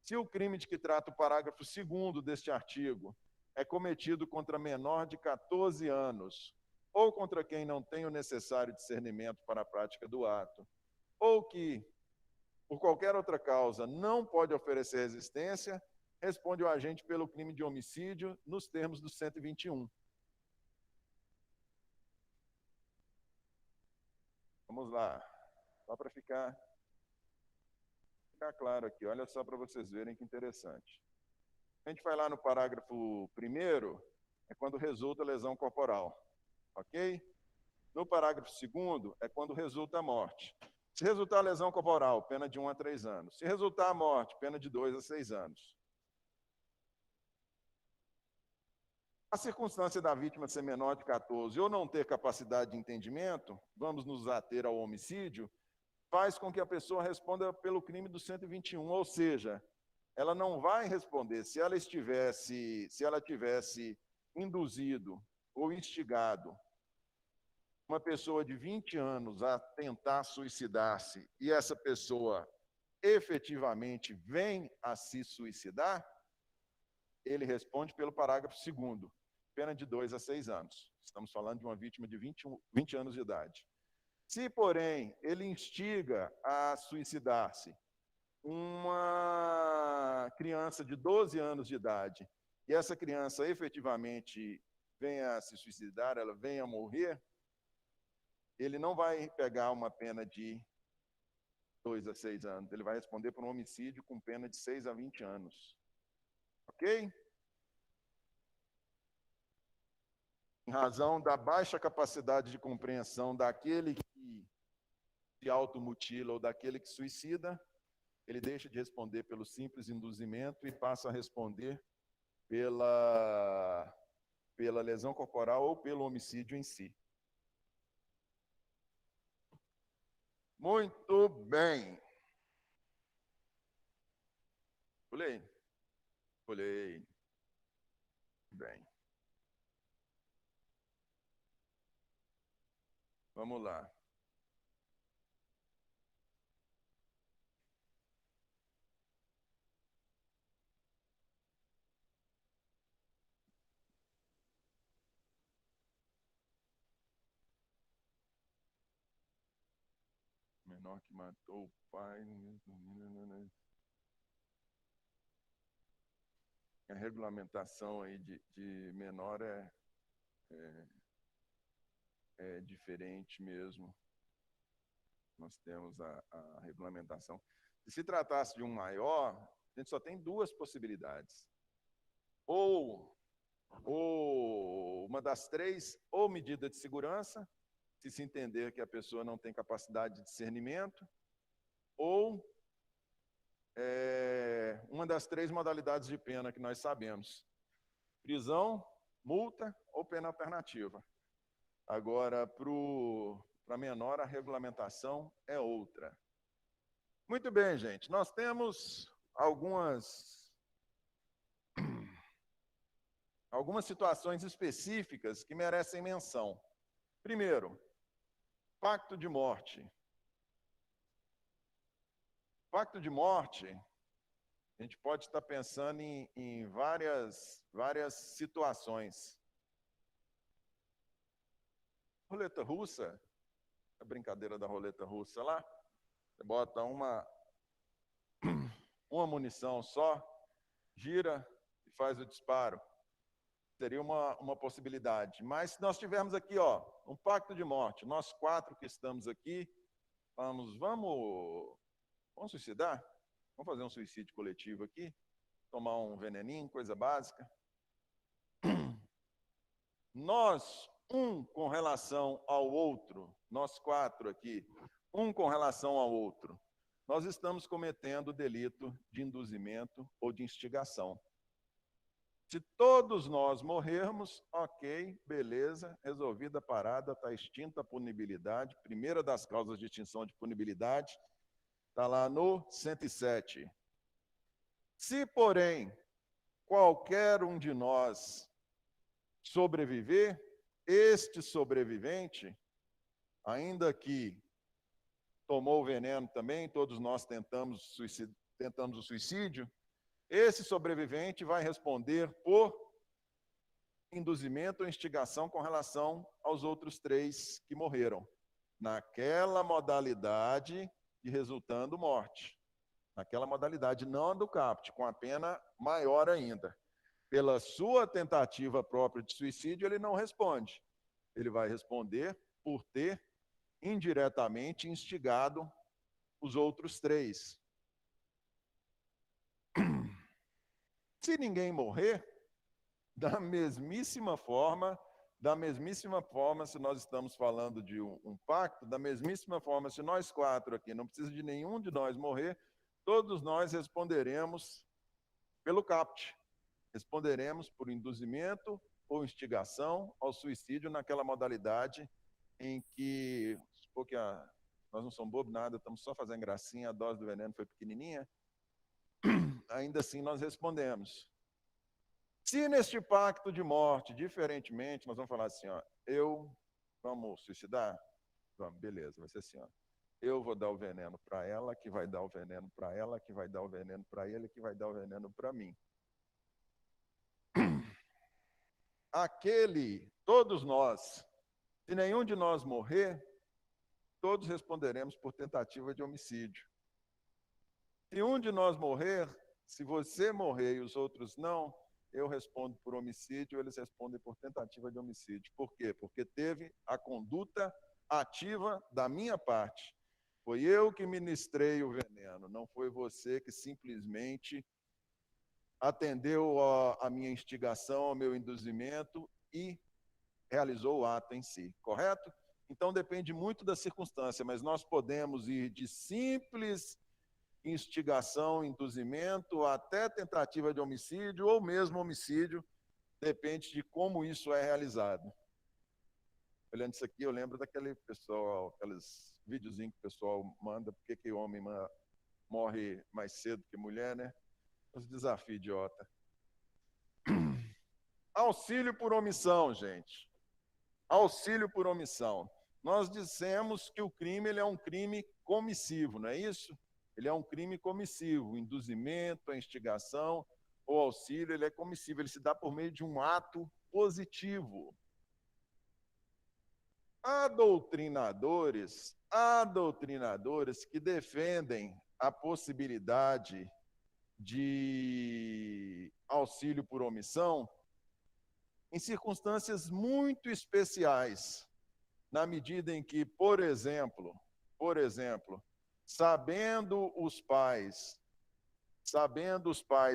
Se o crime de que trata o parágrafo 2º deste artigo é cometido contra menor de 14 anos, ou contra quem não tem o necessário discernimento para a prática do ato, ou que, por qualquer outra causa, não pode oferecer resistência, responde o agente pelo crime de homicídio nos termos do 121. Vamos lá, só para ficar claro aqui, olha só para vocês verem que interessante. A gente vai lá no parágrafo 1º, é quando resulta lesão corporal, ok? No parágrafo 2º, é quando resulta a morte. Se resultar lesão corporal, pena de 1 a 3 anos. Se resultar a morte, pena de 2 a 6 anos. A circunstância da vítima ser menor de 14 ou não ter capacidade de entendimento, vamos nos ater ao homicídio, faz com que a pessoa responda pelo crime do 121, ou seja, ela não vai responder se ela tivesse induzido ou instigado uma pessoa de 20 anos a tentar suicidar-se e essa pessoa efetivamente vem a se suicidar, ele responde pelo parágrafo 2º, pena de 2 a 6 anos. Estamos falando de uma vítima de 20 anos de idade. Se, porém, ele instiga a suicidar-se uma criança de 12 anos de idade e essa criança efetivamente venha a se suicidar, ela venha a morrer, ele não vai pegar uma pena de 2 a 6 anos, ele vai responder por um homicídio com pena de 6 a 20 anos. Ok? Em razão da baixa capacidade de compreensão daquele que se automutila ou daquele que suicida, ele deixa de responder pelo simples induzimento e passa a responder pela lesão corporal ou pelo homicídio em si. Muito bem. Pulei? Pulei. Bem. Vamos lá. Menor que matou o pai. A regulamentação aí de menor é diferente mesmo. Nós temos a regulamentação. Se tratasse de um maior, a gente só tem duas possibilidades. Ou uma das três, ou medida de segurança, se entender que a pessoa não tem capacidade de discernimento, ou uma das três modalidades de pena que nós sabemos: prisão, multa ou pena alternativa. Agora, para menor, a regulamentação é outra. Muito bem, gente. Nós temos algumas situações específicas que merecem menção. Primeiro, pacto de morte. Pacto de morte, a gente pode estar pensando em várias situações. Roleta russa, a brincadeira da roleta russa lá, você bota uma munição só, gira e faz o disparo. Seria uma possibilidade. Mas se nós tivermos aqui, um pacto de morte, nós 4 que estamos aqui, vamos suicidar? Vamos fazer um suicídio coletivo aqui? Tomar um veneninho, coisa básica? Nós, um com relação ao outro, nós 4 aqui, um com relação ao outro, nós estamos cometendo o delito de induzimento ou de instigação. Se todos nós morrermos, ok, beleza, resolvida a parada, está extinta a punibilidade, primeira das causas de extinção de punibilidade, está lá no 107. Se, porém, qualquer um de nós sobreviver, este sobrevivente, ainda que tomou o veneno também, todos nós tentamos o suicídio, esse sobrevivente vai responder por induzimento ou instigação com relação aos outros 3 que morreram, naquela modalidade de resultando morte. Naquela modalidade, não a do caput, com a pena maior ainda. Pela sua tentativa própria de suicídio, ele não responde. Ele vai responder por ter indiretamente instigado os outros 3. Se ninguém morrer, da mesmíssima forma, se nós estamos falando de um pacto, da mesmíssima forma, se nós 4 aqui, não precisa de nenhum de nós morrer, todos nós responderemos pelo caput. Responderemos por induzimento ou instigação ao suicídio naquela modalidade em que, porque nós não somos bobos nada, estamos só fazendo gracinha, a dose do veneno foi pequenininha, ainda assim nós respondemos. Se neste pacto de morte, diferentemente, nós vamos falar assim, vamos suicidar? Vamos, beleza, vai ser assim, eu vou dar o veneno para ela, que vai dar o veneno para ela, que vai dar o veneno para ele, que vai dar o veneno para mim. Todos nós, se nenhum de nós morrer, todos responderemos por tentativa de homicídio. Se um de nós morrer, se você morrer e os outros não, eu respondo por homicídio, eles respondem por tentativa de homicídio. Por quê? Porque teve a conduta ativa da minha parte. Foi eu que ministrei o veneno, não foi você que simplesmente atendeu a minha instigação, ao meu induzimento e realizou o ato em si, correto? Então depende muito da circunstância, mas nós podemos ir de simples instigação, induzimento, até tentativa de homicídio ou mesmo homicídio, depende de como isso é realizado. Olhando isso aqui, eu lembro daquele pessoal, aqueles videozinhos que o pessoal manda, por que o homem morre mais cedo que mulher, né? Os desafios idiota. Auxílio por omissão, gente. Auxílio por omissão. Nós dissemos que o crime ele é um crime comissivo, não é isso? Ele é um crime comissivo. O induzimento, a instigação, o auxílio, ele é comissivo. Ele se dá por meio de um ato positivo. Há doutrinadores que defendem a possibilidade de auxílio por omissão em circunstâncias muito especiais, na medida em que, por exemplo, Sabendo os pais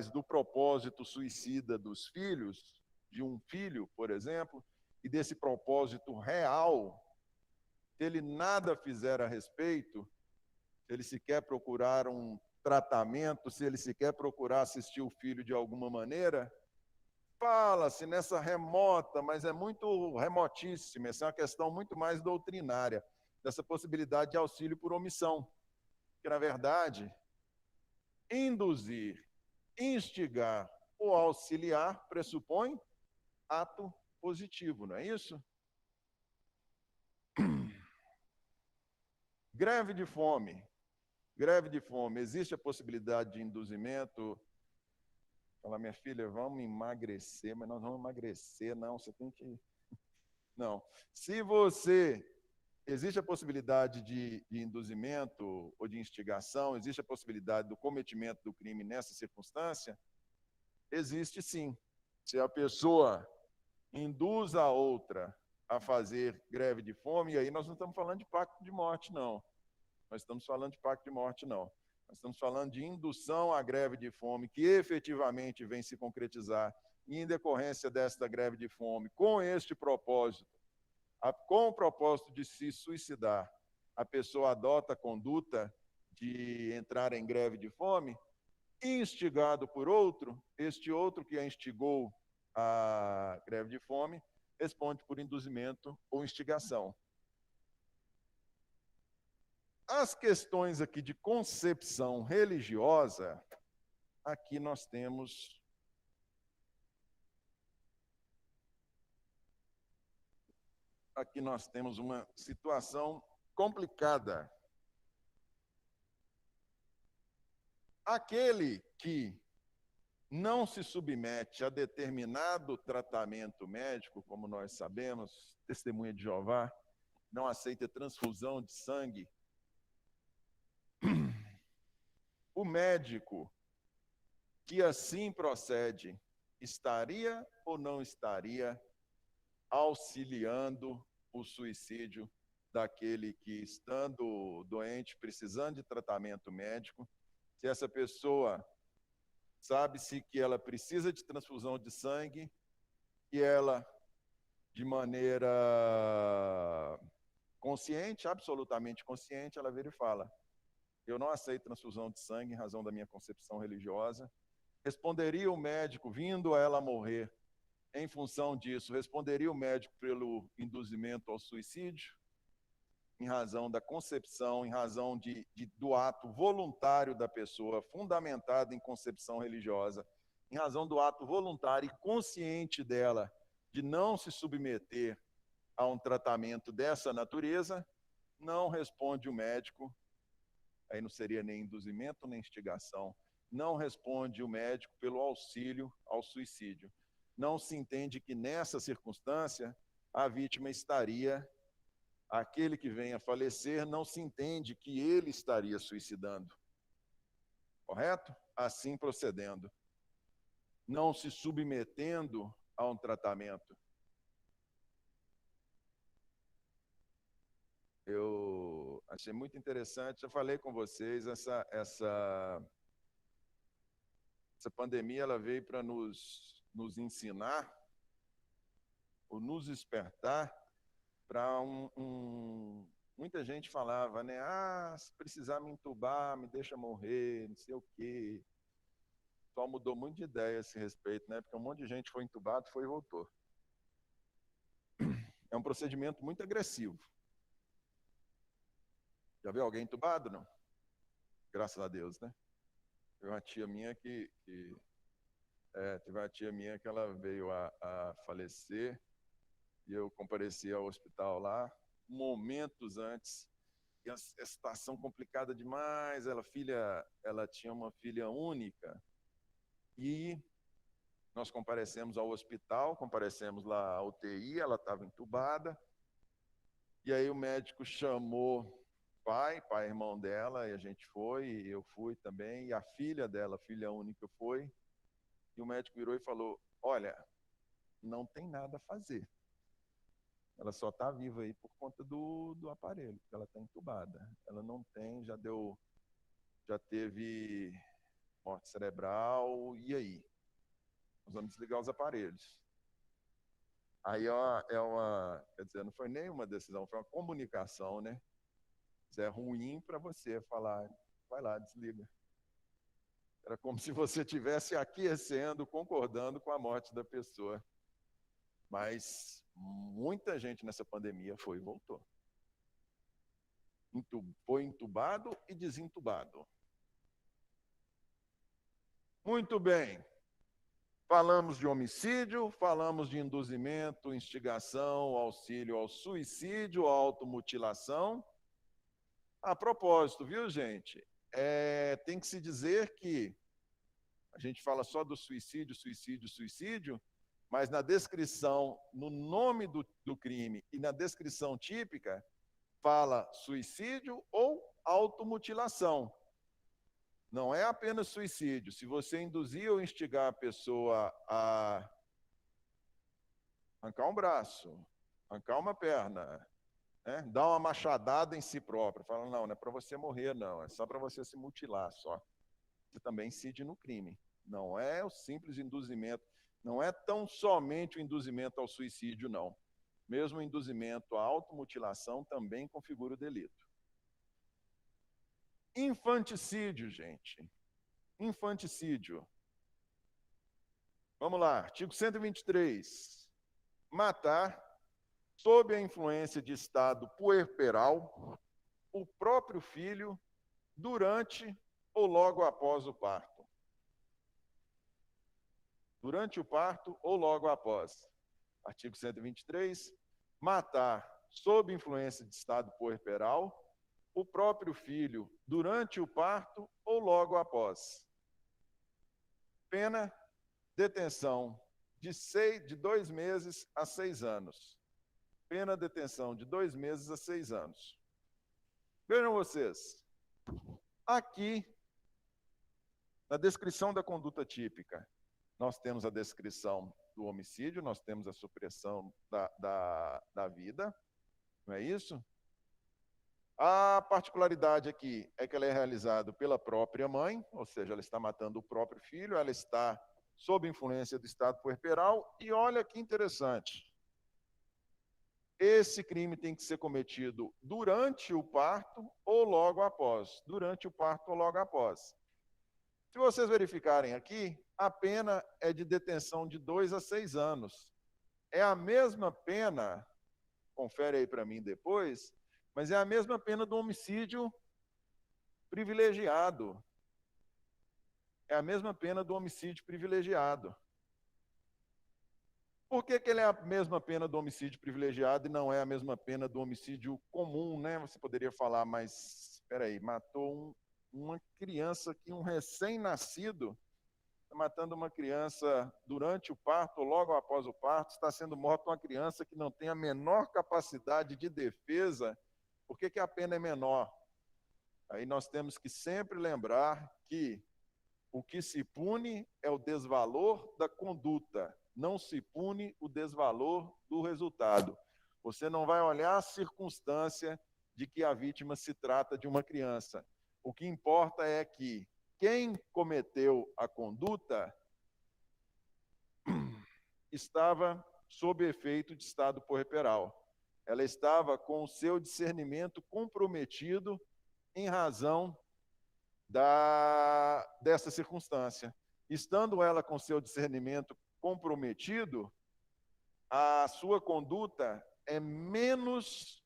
do propósito suicida dos filhos, de um filho, por exemplo, e desse propósito real, se ele nada fizer a respeito, se ele sequer procurar um tratamento, se ele sequer procurar assistir o filho de alguma maneira, fala-se nessa remota, mas é muito remotíssima, essa é uma questão muito mais doutrinária, dessa possibilidade de auxílio por omissão, que na verdade, induzir, instigar ou auxiliar pressupõe ato positivo, não é isso? Greve de fome. Greve de fome. Existe a possibilidade de induzimento? Fala, minha filha, vamos emagrecer, mas nós vamos emagrecer, não, você tem que... Não. Se você... Existe a possibilidade de induzimento ou de instigação? Existe a possibilidade do cometimento do crime nessa circunstância? Existe sim. Se a pessoa induz a outra a fazer greve de fome, e aí nós não estamos falando de pacto de morte, não. Nós estamos falando de pacto de morte, não. Nós estamos falando de indução à greve de fome, que efetivamente vem se concretizar em decorrência desta greve de fome, com este propósito, com o propósito de se suicidar. A pessoa adota a conduta de entrar em greve de fome, instigado por outro, este outro que a instigou a greve de fome, responde por induzimento ou instigação. As questões aqui de concepção religiosa, aqui nós temos uma situação complicada. Aquele que não se submete a determinado tratamento médico, como nós sabemos, testemunha de Jeová, não aceita transfusão de sangue, o médico que assim procede estaria ou não estaria auxiliando o suicídio daquele que, estando doente, precisando de tratamento médico, se essa pessoa sabe-se que ela precisa de transfusão de sangue e ela, de maneira consciente, absolutamente consciente, ela vira e fala: eu não aceito transfusão de sangue em razão da minha concepção religiosa. Responderia o médico, vindo a ela morrer, em função disso, responderia o médico pelo induzimento ao suicídio, em razão da concepção, em razão do ato voluntário da pessoa, fundamentado em concepção religiosa, em razão do ato voluntário e consciente dela de não se submeter a um tratamento dessa natureza, não responde o médico, aí não seria nem induzimento nem instigação, não responde o médico pelo auxílio ao suicídio. Não se entende que nessa circunstância a vítima estaria, aquele que vem a falecer, não se entende que ele estaria suicidando. Correto? Assim procedendo. Não se submetendo a um tratamento. Eu achei muito interessante, eu falei com vocês, essa pandemia ela veio para nos ensinar, ou nos despertar, para muita gente falava, né? Ah, se precisar me entubar, me deixa morrer, não sei o quê. Só mudou muito de ideia a esse respeito, né? Porque um monte de gente foi entubado, foi e voltou. É um procedimento muito agressivo. Já viu alguém entubado, não? Graças a Deus, né? Teve uma tia minha teve uma tia minha que ela veio a falecer e eu compareci ao hospital lá momentos antes. E a situação complicada demais. Ela tinha uma filha única e nós comparecemos ao hospital, comparecemos lá à UTI, ela estava entubada. E aí o médico chamou pai, irmão dela, e a gente foi, e eu fui também, e a filha dela, filha única, foi. E o médico virou e falou: olha, não tem nada a fazer. Ela só está viva aí por conta do aparelho, porque ela está entubada. Ela não tem, já teve morte cerebral, e aí? Nós vamos desligar os aparelhos. Aí quer dizer, não foi nenhuma decisão, foi uma comunicação, né? Isso é ruim para você falar, vai lá, desliga. Era como se você estivesse aquecendo, concordando com a morte da pessoa. Mas muita gente nessa pandemia foi e voltou. Foi entubado e desentubado. Muito bem. Falamos de homicídio, falamos de induzimento, instigação, auxílio ao suicídio, automutilação. A propósito, viu, gente? Tem que se dizer que a gente fala só do suicídio, suicídio, suicídio, mas na descrição, no nome do crime e na descrição típica, fala suicídio ou automutilação. Não é apenas suicídio. Se você induzir ou instigar a pessoa a arrancar um braço, arrancar uma perna, né? Dar uma machadada em si próprio, fala, não é para você morrer, não, é só para você se mutilar só. Você também incide no crime. Não é o simples induzimento, não é tão somente o induzimento ao suicídio, não. Mesmo o induzimento à automutilação também configura o delito. Infanticídio, gente. Infanticídio. Vamos lá, artigo 123. Matar, sob a influência de estado puerperal, o próprio filho durante ou logo após o parto. Durante o parto ou logo após. Artigo 123. Matar, sob influência de estado puerperal, o próprio filho durante o parto ou logo após. Pena, detenção de 2 meses a 6 anos. Pena, detenção de 2 meses a 6 anos. Vejam vocês, aqui, na descrição da conduta típica, nós temos a descrição do homicídio, nós temos a supressão da vida, não é isso? A particularidade aqui é que ela é realizada pela própria mãe, ou seja, ela está matando o próprio filho, ela está sob influência do estado puerperal, e olha que interessante. Esse crime tem que ser cometido durante o parto ou logo após. Durante o parto ou logo após. Se vocês verificarem aqui, a pena é de detenção de 2 a 6 anos. É a mesma pena, confere aí para mim depois, mas é a mesma pena do homicídio privilegiado. É a mesma pena do homicídio privilegiado. Por que ele é a mesma pena do homicídio privilegiado e não é a mesma pena do homicídio comum, né? Você poderia falar, mas espera aí, matou uma criança aqui, um recém-nascido, está matando uma criança durante o parto ou logo após o parto, está sendo morta uma criança que não tem a menor capacidade de defesa. Por que a pena é menor? Aí nós temos que sempre lembrar que o que se pune é o desvalor da conduta, não se pune o desvalor do resultado. Você não vai olhar a circunstância de que a vítima se trata de uma criança. O que importa é que quem cometeu a conduta estava sob efeito de estado puerperal. Ela estava com o seu discernimento comprometido em razão dessa circunstância. Estando ela com seu discernimento comprometido, a sua conduta é menos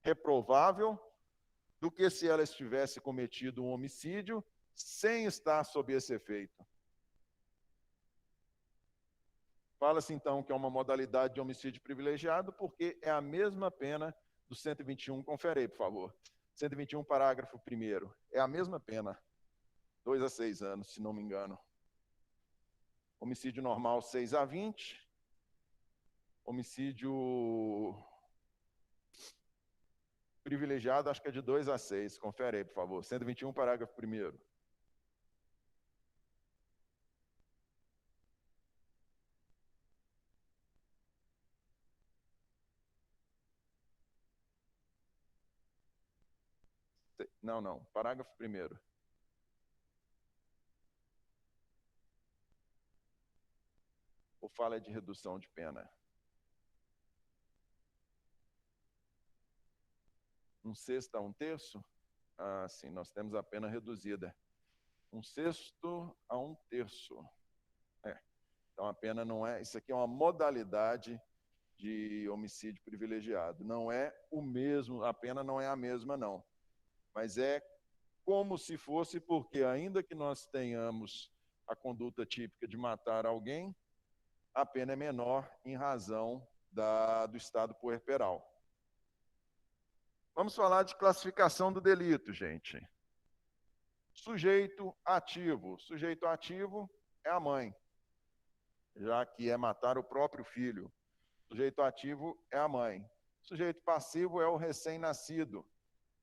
reprovável do que se ela estivesse cometido um homicídio sem estar sob esse efeito. Fala-se, então, que é uma modalidade de homicídio privilegiado porque é a mesma pena do 121. Confere aí, por favor. 121, parágrafo 1º. É a mesma pena. 2 a 6 anos, se não me engano. Homicídio normal, 6 a 20. Homicídio privilegiado, acho que é de 2 a 6. Confere aí, por favor. 121, parágrafo 1º. Não, parágrafo 1º. Ou fala de redução de pena? Um sexto a um terço? Ah, sim, nós temos a pena reduzida. Um sexto a um terço. Então a pena não é... Isso aqui é uma modalidade de homicídio privilegiado. Não é o mesmo, a pena não é a mesma, não. Mas é como se fosse, porque ainda que nós tenhamos a conduta típica de matar alguém, a pena é menor em razão do estado puerperal. Vamos falar de classificação do delito, gente. Sujeito ativo. Sujeito ativo é a mãe, já que é matar o próprio filho. Sujeito ativo é a mãe. Sujeito passivo é o recém-nascido,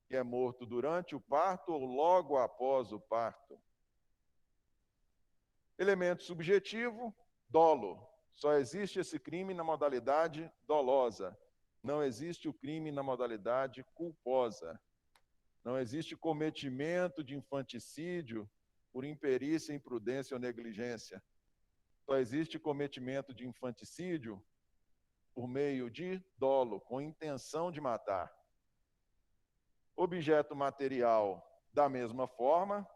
que é morto durante o parto ou logo após o parto. Elemento subjetivo, dolo. Só existe esse crime na modalidade dolosa. Não existe o crime na modalidade culposa. Não existe cometimento de infanticídio por imperícia, imprudência ou negligência. Só existe cometimento de infanticídio por meio de dolo, com intenção de matar. Objeto material, da mesma forma.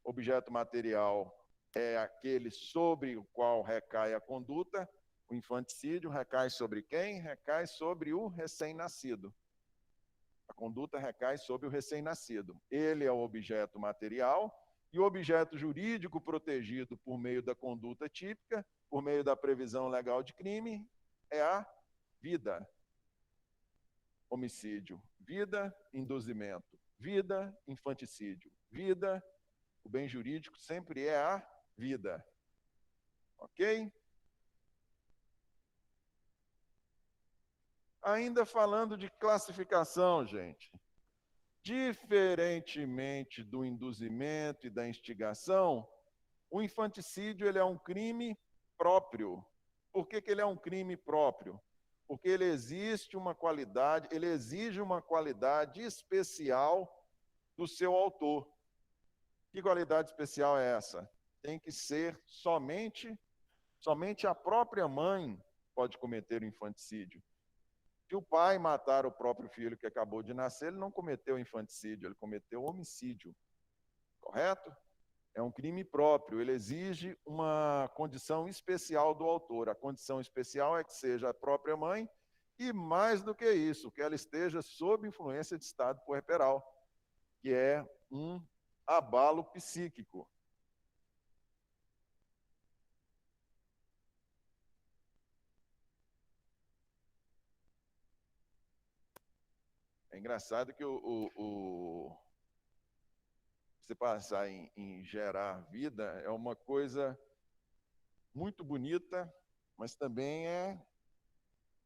Objeto material é aquele sobre o qual recai a conduta. O infanticídio recai sobre quem? Recai sobre o recém-nascido. A conduta recai sobre o recém-nascido. Ele é o objeto material e o objeto jurídico protegido por meio da conduta típica, por meio da previsão legal de crime, é a vida. Homicídio, vida, induzimento, vida, infanticídio, vida. O bem jurídico sempre é a vida. Ok? Ainda falando de classificação, gente. Diferentemente do induzimento e da instigação, o infanticídio ele é um crime próprio. Por que ele é um crime próprio? Porque ele exige uma qualidade especial do seu autor. Que qualidade especial é essa? Tem que ser somente a própria mãe pode cometer o infanticídio. Se o pai matar o próprio filho que acabou de nascer, ele não cometeu infanticídio, ele cometeu homicídio. Correto? É um crime próprio, ele exige uma condição especial do autor. A condição especial é que seja a própria mãe e, mais do que isso, que ela esteja sob influência de estado puerperal, que é um abalo psíquico. É engraçado que você passar em gerar vida é uma coisa muito bonita, mas também é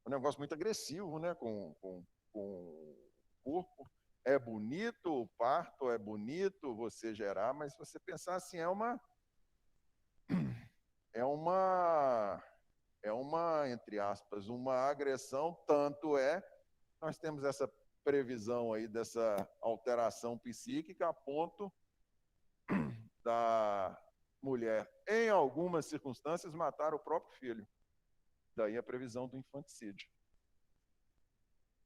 um negócio muito agressivo, né, com o corpo. É bonito o parto, é bonito você gerar, mas se você pensar assim, é uma, entre aspas, uma agressão, tanto é, nós temos essa previsão aí dessa alteração psíquica a ponto da mulher, em algumas circunstâncias, matar o próprio filho. Daí a previsão do infanticídio.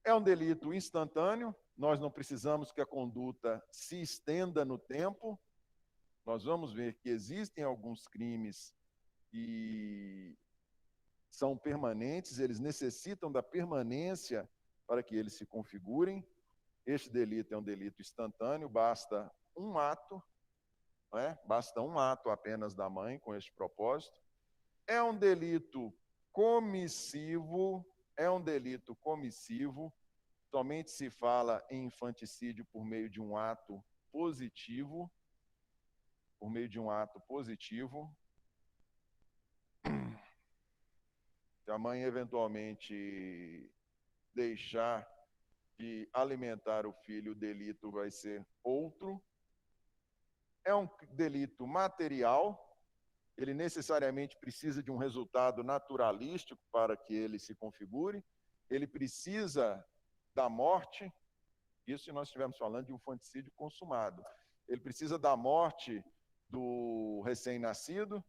É um delito instantâneo, nós não precisamos que a conduta se estenda no tempo. Nós vamos ver que existem alguns crimes que são permanentes, eles necessitam da permanência para que eles se configurem. Este delito é um delito instantâneo, basta um ato, não é? Basta um ato apenas da mãe com este propósito. É um delito comissivo, somente se fala em infanticídio por meio de um ato positivo, Se a mãe eventualmente deixar de alimentar o filho, o delito vai ser outro. É um delito material, ele necessariamente precisa de um resultado naturalístico para que ele se configure, ele precisa da morte, Isso se nós estivermos falando de um infanticídio consumado. Ele precisa da morte do recém-nascido,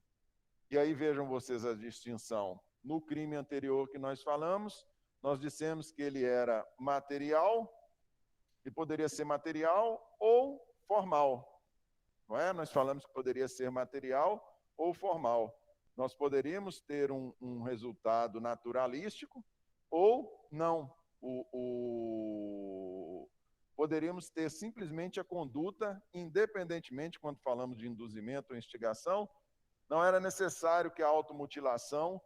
e aí vejam vocês a distinção. No crime anterior que nós falamos, nós dissemos que ele era material, e poderia ser material ou formal, não é? Nós falamos que poderia ser material ou formal. Nós poderíamos ter um resultado naturalístico ou não. Poderíamos ter simplesmente a conduta, independentemente, quando falamos de induzimento ou instigação, não era necessário que a automutilação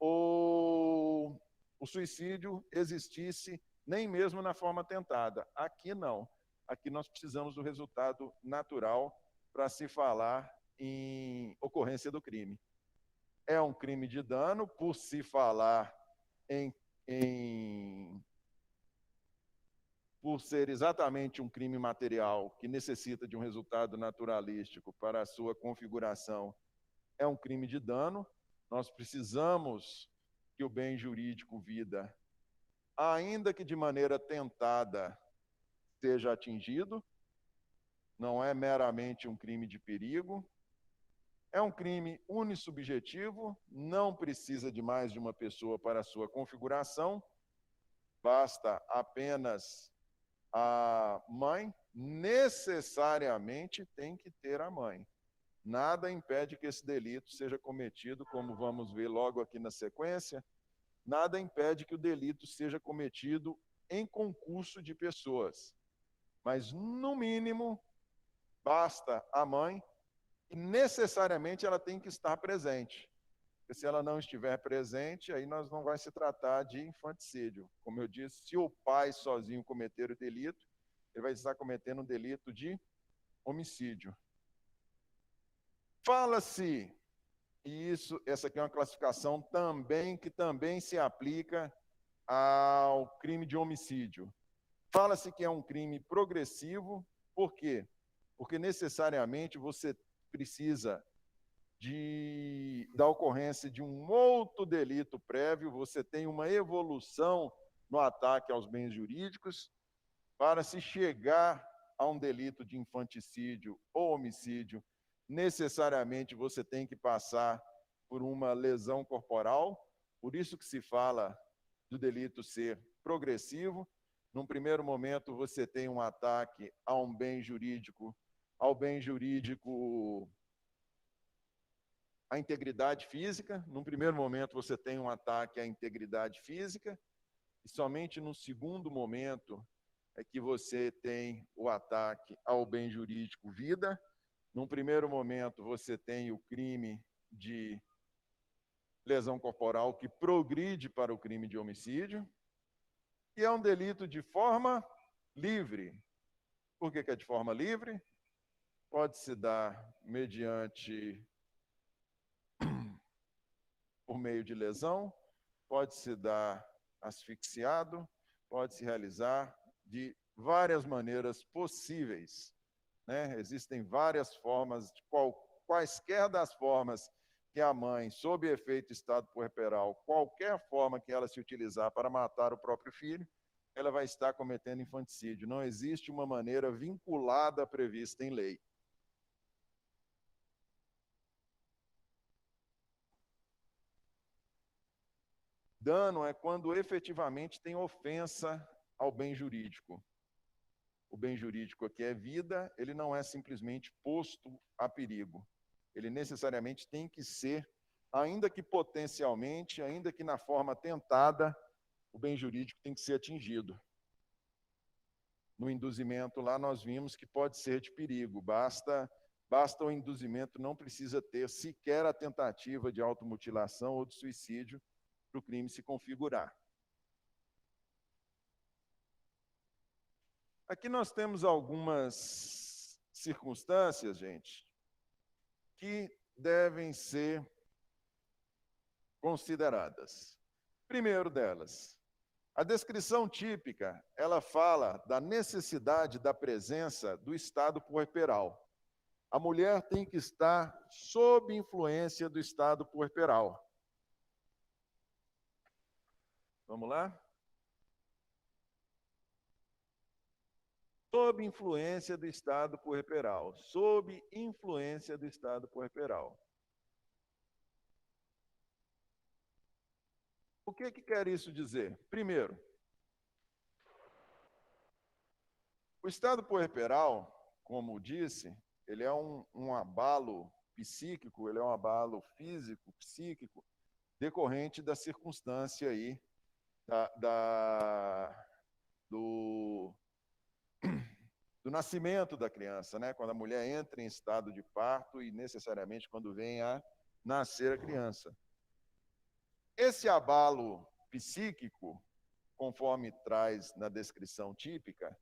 ou o suicídio existisse, nem mesmo na forma tentada. Aqui não. Aqui nós precisamos do resultado natural para se falar em ocorrência do crime. É um crime de dano, por se falar por ser exatamente um crime material que necessita de um resultado naturalístico para a sua configuração, é um crime de dano. Nós precisamos que o bem jurídico vida, ainda que de maneira tentada, seja atingido. Não é meramente um crime de perigo. É um crime unissubjetivo, não precisa de mais de uma pessoa para a sua configuração, basta apenas a mãe, necessariamente tem que ter a mãe. Nada impede que esse delito seja cometido, como vamos ver logo aqui na sequência, nada impede que o delito seja cometido em concurso de pessoas. Mas, no mínimo, basta a mãe e necessariamente ela tem que estar presente. Porque se ela não estiver presente, aí nós não vai se tratar de infanticídio. Como eu disse, se o pai sozinho cometer o delito, ele vai estar cometendo um delito de homicídio. Fala-se, e essa aqui é uma classificação também que também se aplica ao crime de homicídio. Fala-se que é um crime progressivo, por quê? Porque necessariamente você precisa da ocorrência de um outro delito prévio, você tem uma evolução no ataque aos bens jurídicos para se chegar a um delito de infanticídio ou homicídio. Necessariamente você tem que passar por uma lesão corporal, por isso que se fala do delito ser progressivo. Num primeiro momento você tem um ataque a um bem jurídico, a integridade física. Num primeiro momento, você tem um ataque à integridade física, e somente no segundo momento é que você tem o ataque ao bem jurídico vida. Num primeiro momento, você tem o crime de lesão corporal que progride para o crime de homicídio, e é um delito de forma livre. Por que é de forma livre? Pode se dar mediante por meio de lesão, pode se dar asfixiado, pode se realizar de várias maneiras possíveis, né? Existem várias formas, quaisquer das formas que a mãe, sob efeito estado puerperal, qualquer forma que ela se utilizar para matar o próprio filho, ela vai estar cometendo infanticídio. Não existe uma maneira vinculada prevista em lei. Dano é quando efetivamente tem ofensa ao bem jurídico. O bem jurídico aqui é vida, ele não é simplesmente posto a perigo. Ele necessariamente tem que ser, ainda que potencialmente, ainda que na forma tentada, o bem jurídico tem que ser atingido. No induzimento lá nós vimos que pode ser de perigo, basta o induzimento, não precisa ter sequer a tentativa de automutilação ou de suicídio para o crime se configurar. Aqui nós temos algumas circunstâncias, gente, que devem ser consideradas. Primeiro delas, a descrição típica, ela fala da necessidade da presença do estado puerperal. A mulher tem que estar sob influência do estado puerperal. Vamos lá? sob influência do estado puerperal. Sob influência do estado puerperal. O que quer isso dizer? Primeiro, o estado puerperal, como disse, ele é um abalo psíquico, ele é um abalo físico, psíquico, decorrente da circunstância aí do nascimento da criança, né? Quando a mulher entra em estado de parto e necessariamente quando vem a nascer a criança. Esse abalo psíquico, conforme traz na descrição típica,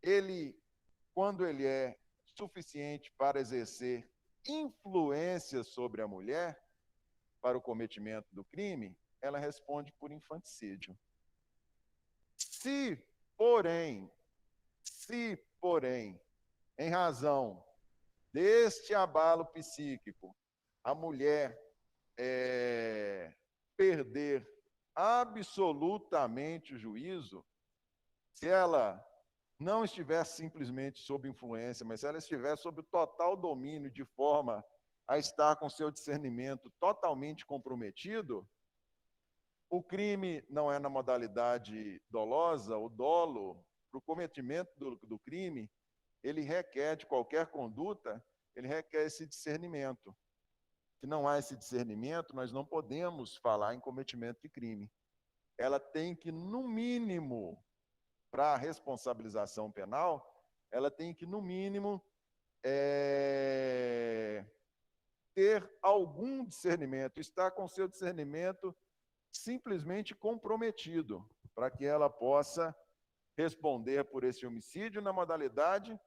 ele, quando ele é suficiente para exercer influência sobre a mulher para o cometimento do crime, ela responde por infanticídio. Se, porém, em razão deste abalo psíquico, a mulher perder absolutamente o juízo, se ela não estiver simplesmente sob influência, mas se ela estiver sob o total domínio de forma a estar com seu discernimento totalmente comprometido, o crime não é na modalidade dolosa, o dolo, para o cometimento do crime, ele requer, de qualquer conduta, ele requer esse discernimento. Se não há esse discernimento, nós não podemos falar em cometimento de crime. Ela tem que, no mínimo, para a responsabilização penal, ela tem que, no mínimo, ter algum discernimento, estar com seu discernimento simplesmente comprometido, para que ela possa responder por esse homicídio na modalidade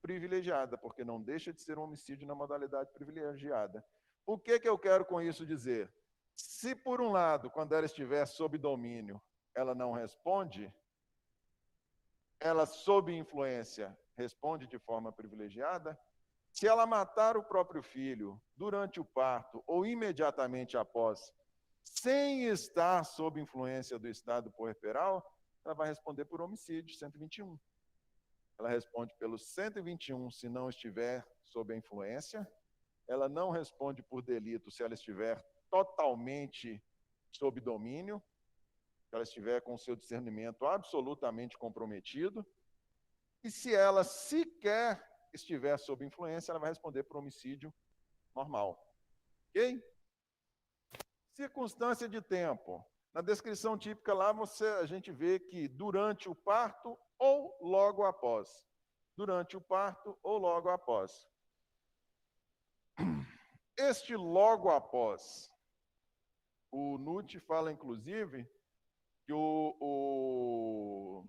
privilegiada, porque não deixa de ser um homicídio na modalidade privilegiada. O que eu quero com isso dizer? Se, por um lado, quando ela estiver sob domínio, ela não responde, ela, sob influência, responde de forma privilegiada. Se ela matar o próprio filho durante o parto ou imediatamente após, sem estar sob influência do estado puerperal, ela vai responder por homicídio, 121. Ela responde pelo 121 se não estiver sob a influência. Ela não responde por delito se ela estiver totalmente sob domínio, se ela estiver com o seu discernimento absolutamente comprometido. E se ela sequer estiver sob influência, ela vai responder por homicídio normal. Ok? Circunstância de tempo. Na descrição típica lá, a gente vê que durante o parto ou logo após. Durante o parto ou logo após. Este logo após, o Nutt fala, inclusive, que o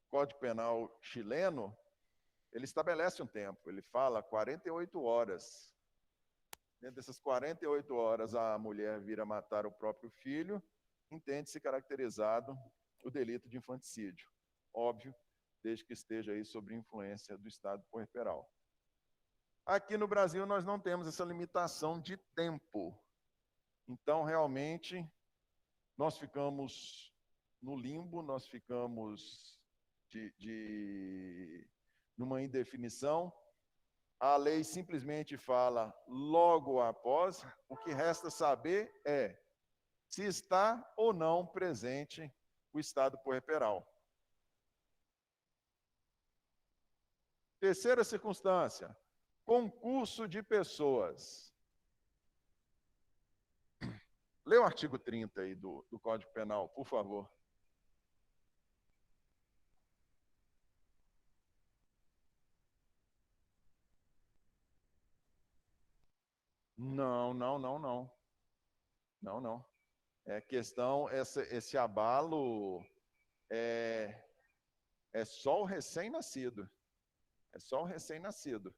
Código Penal chileno, ele estabelece um tempo, ele fala 48 horas. Dentro dessas 48 horas, a mulher vir a matar o próprio filho, entende-se caracterizado o delito de infanticídio. Óbvio, desde que esteja aí sob influência do estado puerperal. Aqui no Brasil, nós não temos essa limitação de tempo. Então, realmente, nós ficamos no limbo, nós ficamos numa indefinição. A lei simplesmente fala logo após, o que resta saber é se está ou não presente o estado puerperal. Terceira circunstância, concurso de pessoas. Lê o artigo 30 aí do Código Penal, por favor. Não. Não. É questão, esse abalo é só o recém-nascido. É só o recém-nascido.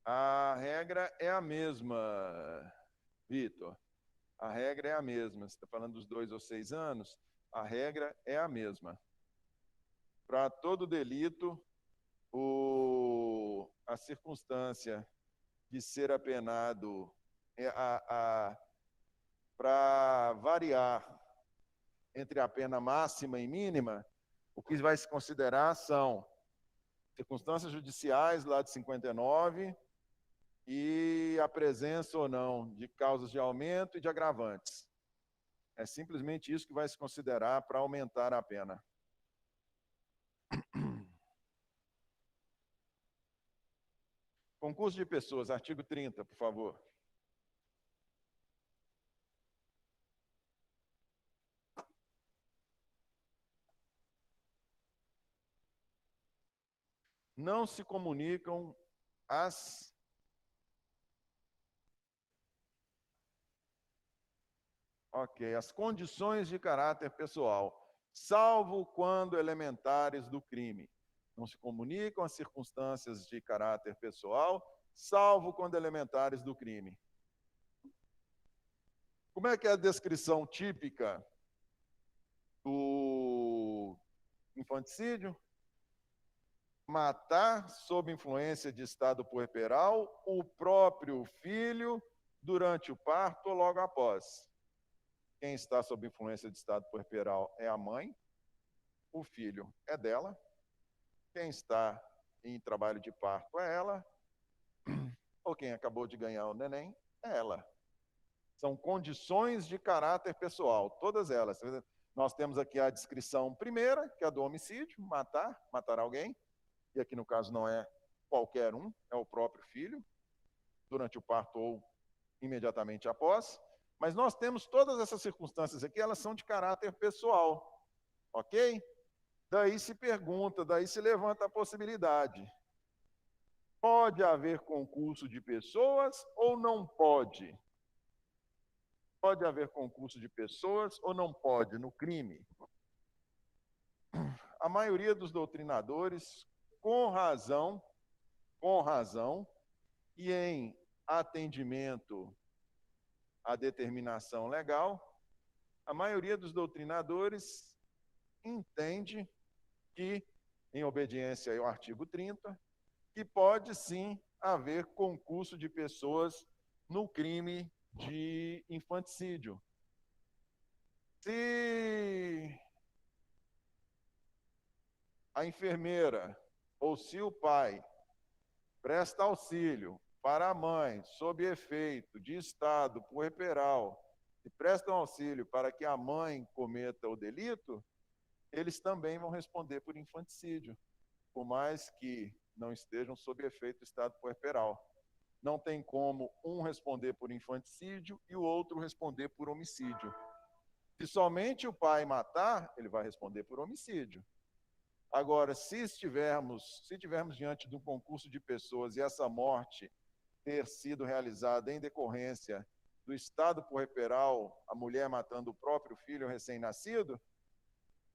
A regra é a mesma, Vitor. A regra é a mesma. Você está falando dos 2 ou 6 anos. A regra é a mesma. Para todo delito, a circunstância de ser apenado para variar entre a pena máxima e mínima, o que vai se considerar são circunstâncias judiciais, lá de 59, e a presença ou não de causas de aumento e de agravantes. É simplesmente isso que vai se considerar para aumentar a pena. Concurso de pessoas, artigo 30, por favor. Não se comunicam as condições de caráter pessoal, salvo quando elementares do crime. Não se comunicam as circunstâncias de caráter pessoal, salvo quando elementares do crime. Como é que é a descrição típica do infanticídio? Matar sob influência de estado puerperal o próprio filho durante o parto ou logo após. Quem está sob influência de estado puerperal é a mãe, o filho é dela, quem está em trabalho de parto é ela, ou quem acabou de ganhar o neném é ela. São condições de caráter pessoal, todas elas. Nós temos aqui a descrição primeira, que é a do homicídio, matar alguém, e aqui no caso não é qualquer um, é o próprio filho, durante o parto ou imediatamente após. Mas nós temos todas essas circunstâncias aqui, elas são de caráter pessoal, ok? Daí se pergunta, daí se levanta a possibilidade. Pode haver concurso de pessoas ou não pode? Pode haver concurso de pessoas ou não pode no crime? A maioria dos doutrinadores, com razão, e em atendimento à determinação legal, a maioria dos doutrinadores entende que, em obediência ao artigo 30, que pode sim haver concurso de pessoas no crime de infanticídio. Se a enfermeira ou se o pai presta auxílio para a mãe sob efeito de estado puerperal e prestam auxílio para que a mãe cometa o delito, eles também vão responder por infanticídio, por mais que não estejam sob efeito do estado puerperal. Não tem como um responder por infanticídio e o outro responder por homicídio. Se somente o pai matar, ele vai responder por homicídio. Agora, se tivermos diante de um concurso de pessoas e essa morte ter sido realizada em decorrência do estado puerperal, a mulher matando o próprio filho recém-nascido,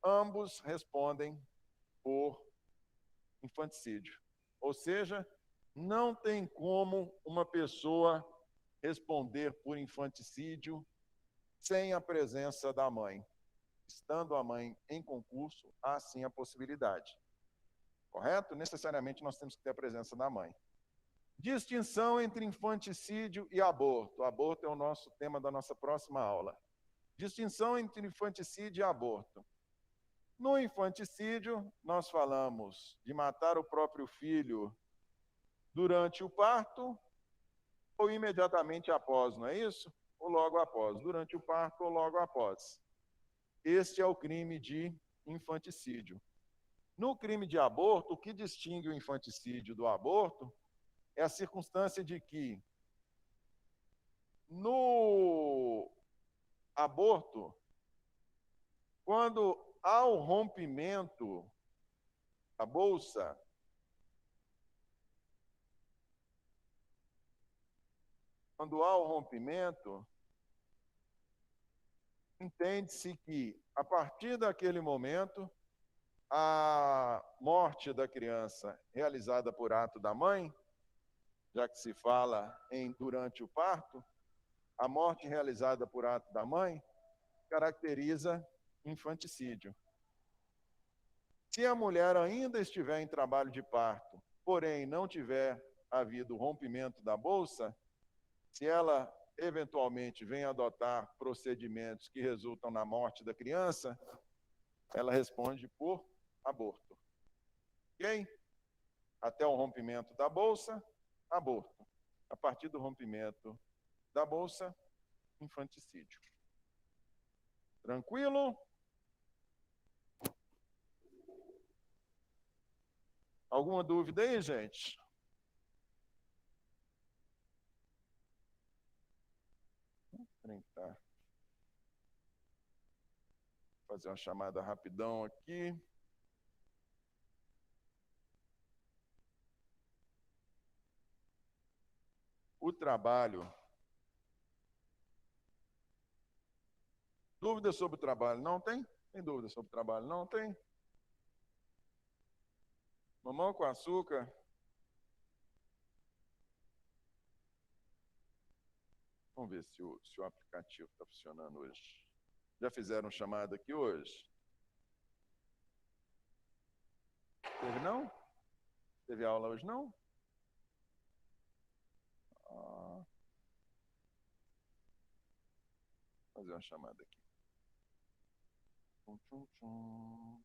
ambos respondem por infanticídio. Ou seja, não tem como uma pessoa responder por infanticídio sem a presença da mãe. Estando a mãe em concurso, há sim a possibilidade. Correto? Necessariamente nós temos que ter a presença da mãe. Distinção entre infanticídio e aborto. Aborto é o nosso tema da nossa próxima aula. Distinção entre infanticídio e aborto. No infanticídio, nós falamos de matar o próprio filho durante o parto ou imediatamente após, não é isso? Ou logo após, durante o parto ou logo após. Este é o crime de infanticídio. No crime de aborto, o que distingue o infanticídio do aborto é a circunstância de que no aborto, quando há o rompimento da bolsa, entende-se que, a partir daquele momento, a morte da criança realizada por ato da mãe, já que se fala em durante o parto, a morte realizada por ato da mãe caracteriza infanticídio. Se a mulher ainda estiver em trabalho de parto, porém não tiver havido rompimento da bolsa, se ela eventualmente vem adotar procedimentos que resultam na morte da criança, ela responde por aborto. Ok? Até o rompimento da bolsa, aborto. A partir do rompimento da bolsa, infanticídio. Tranquilo? Alguma dúvida aí, gente? Tá. Vou fazer uma chamada rapidão aqui. O trabalho. Dúvida sobre o trabalho? Não tem? Tem dúvida sobre o trabalho? Não tem? Mamão com açúcar? Vamos ver se o aplicativo está funcionando hoje. Já fizeram chamada aqui hoje? Teve não? Teve aula hoje não? Ah. Vou fazer uma chamada aqui. Tchum, tchum, tchum.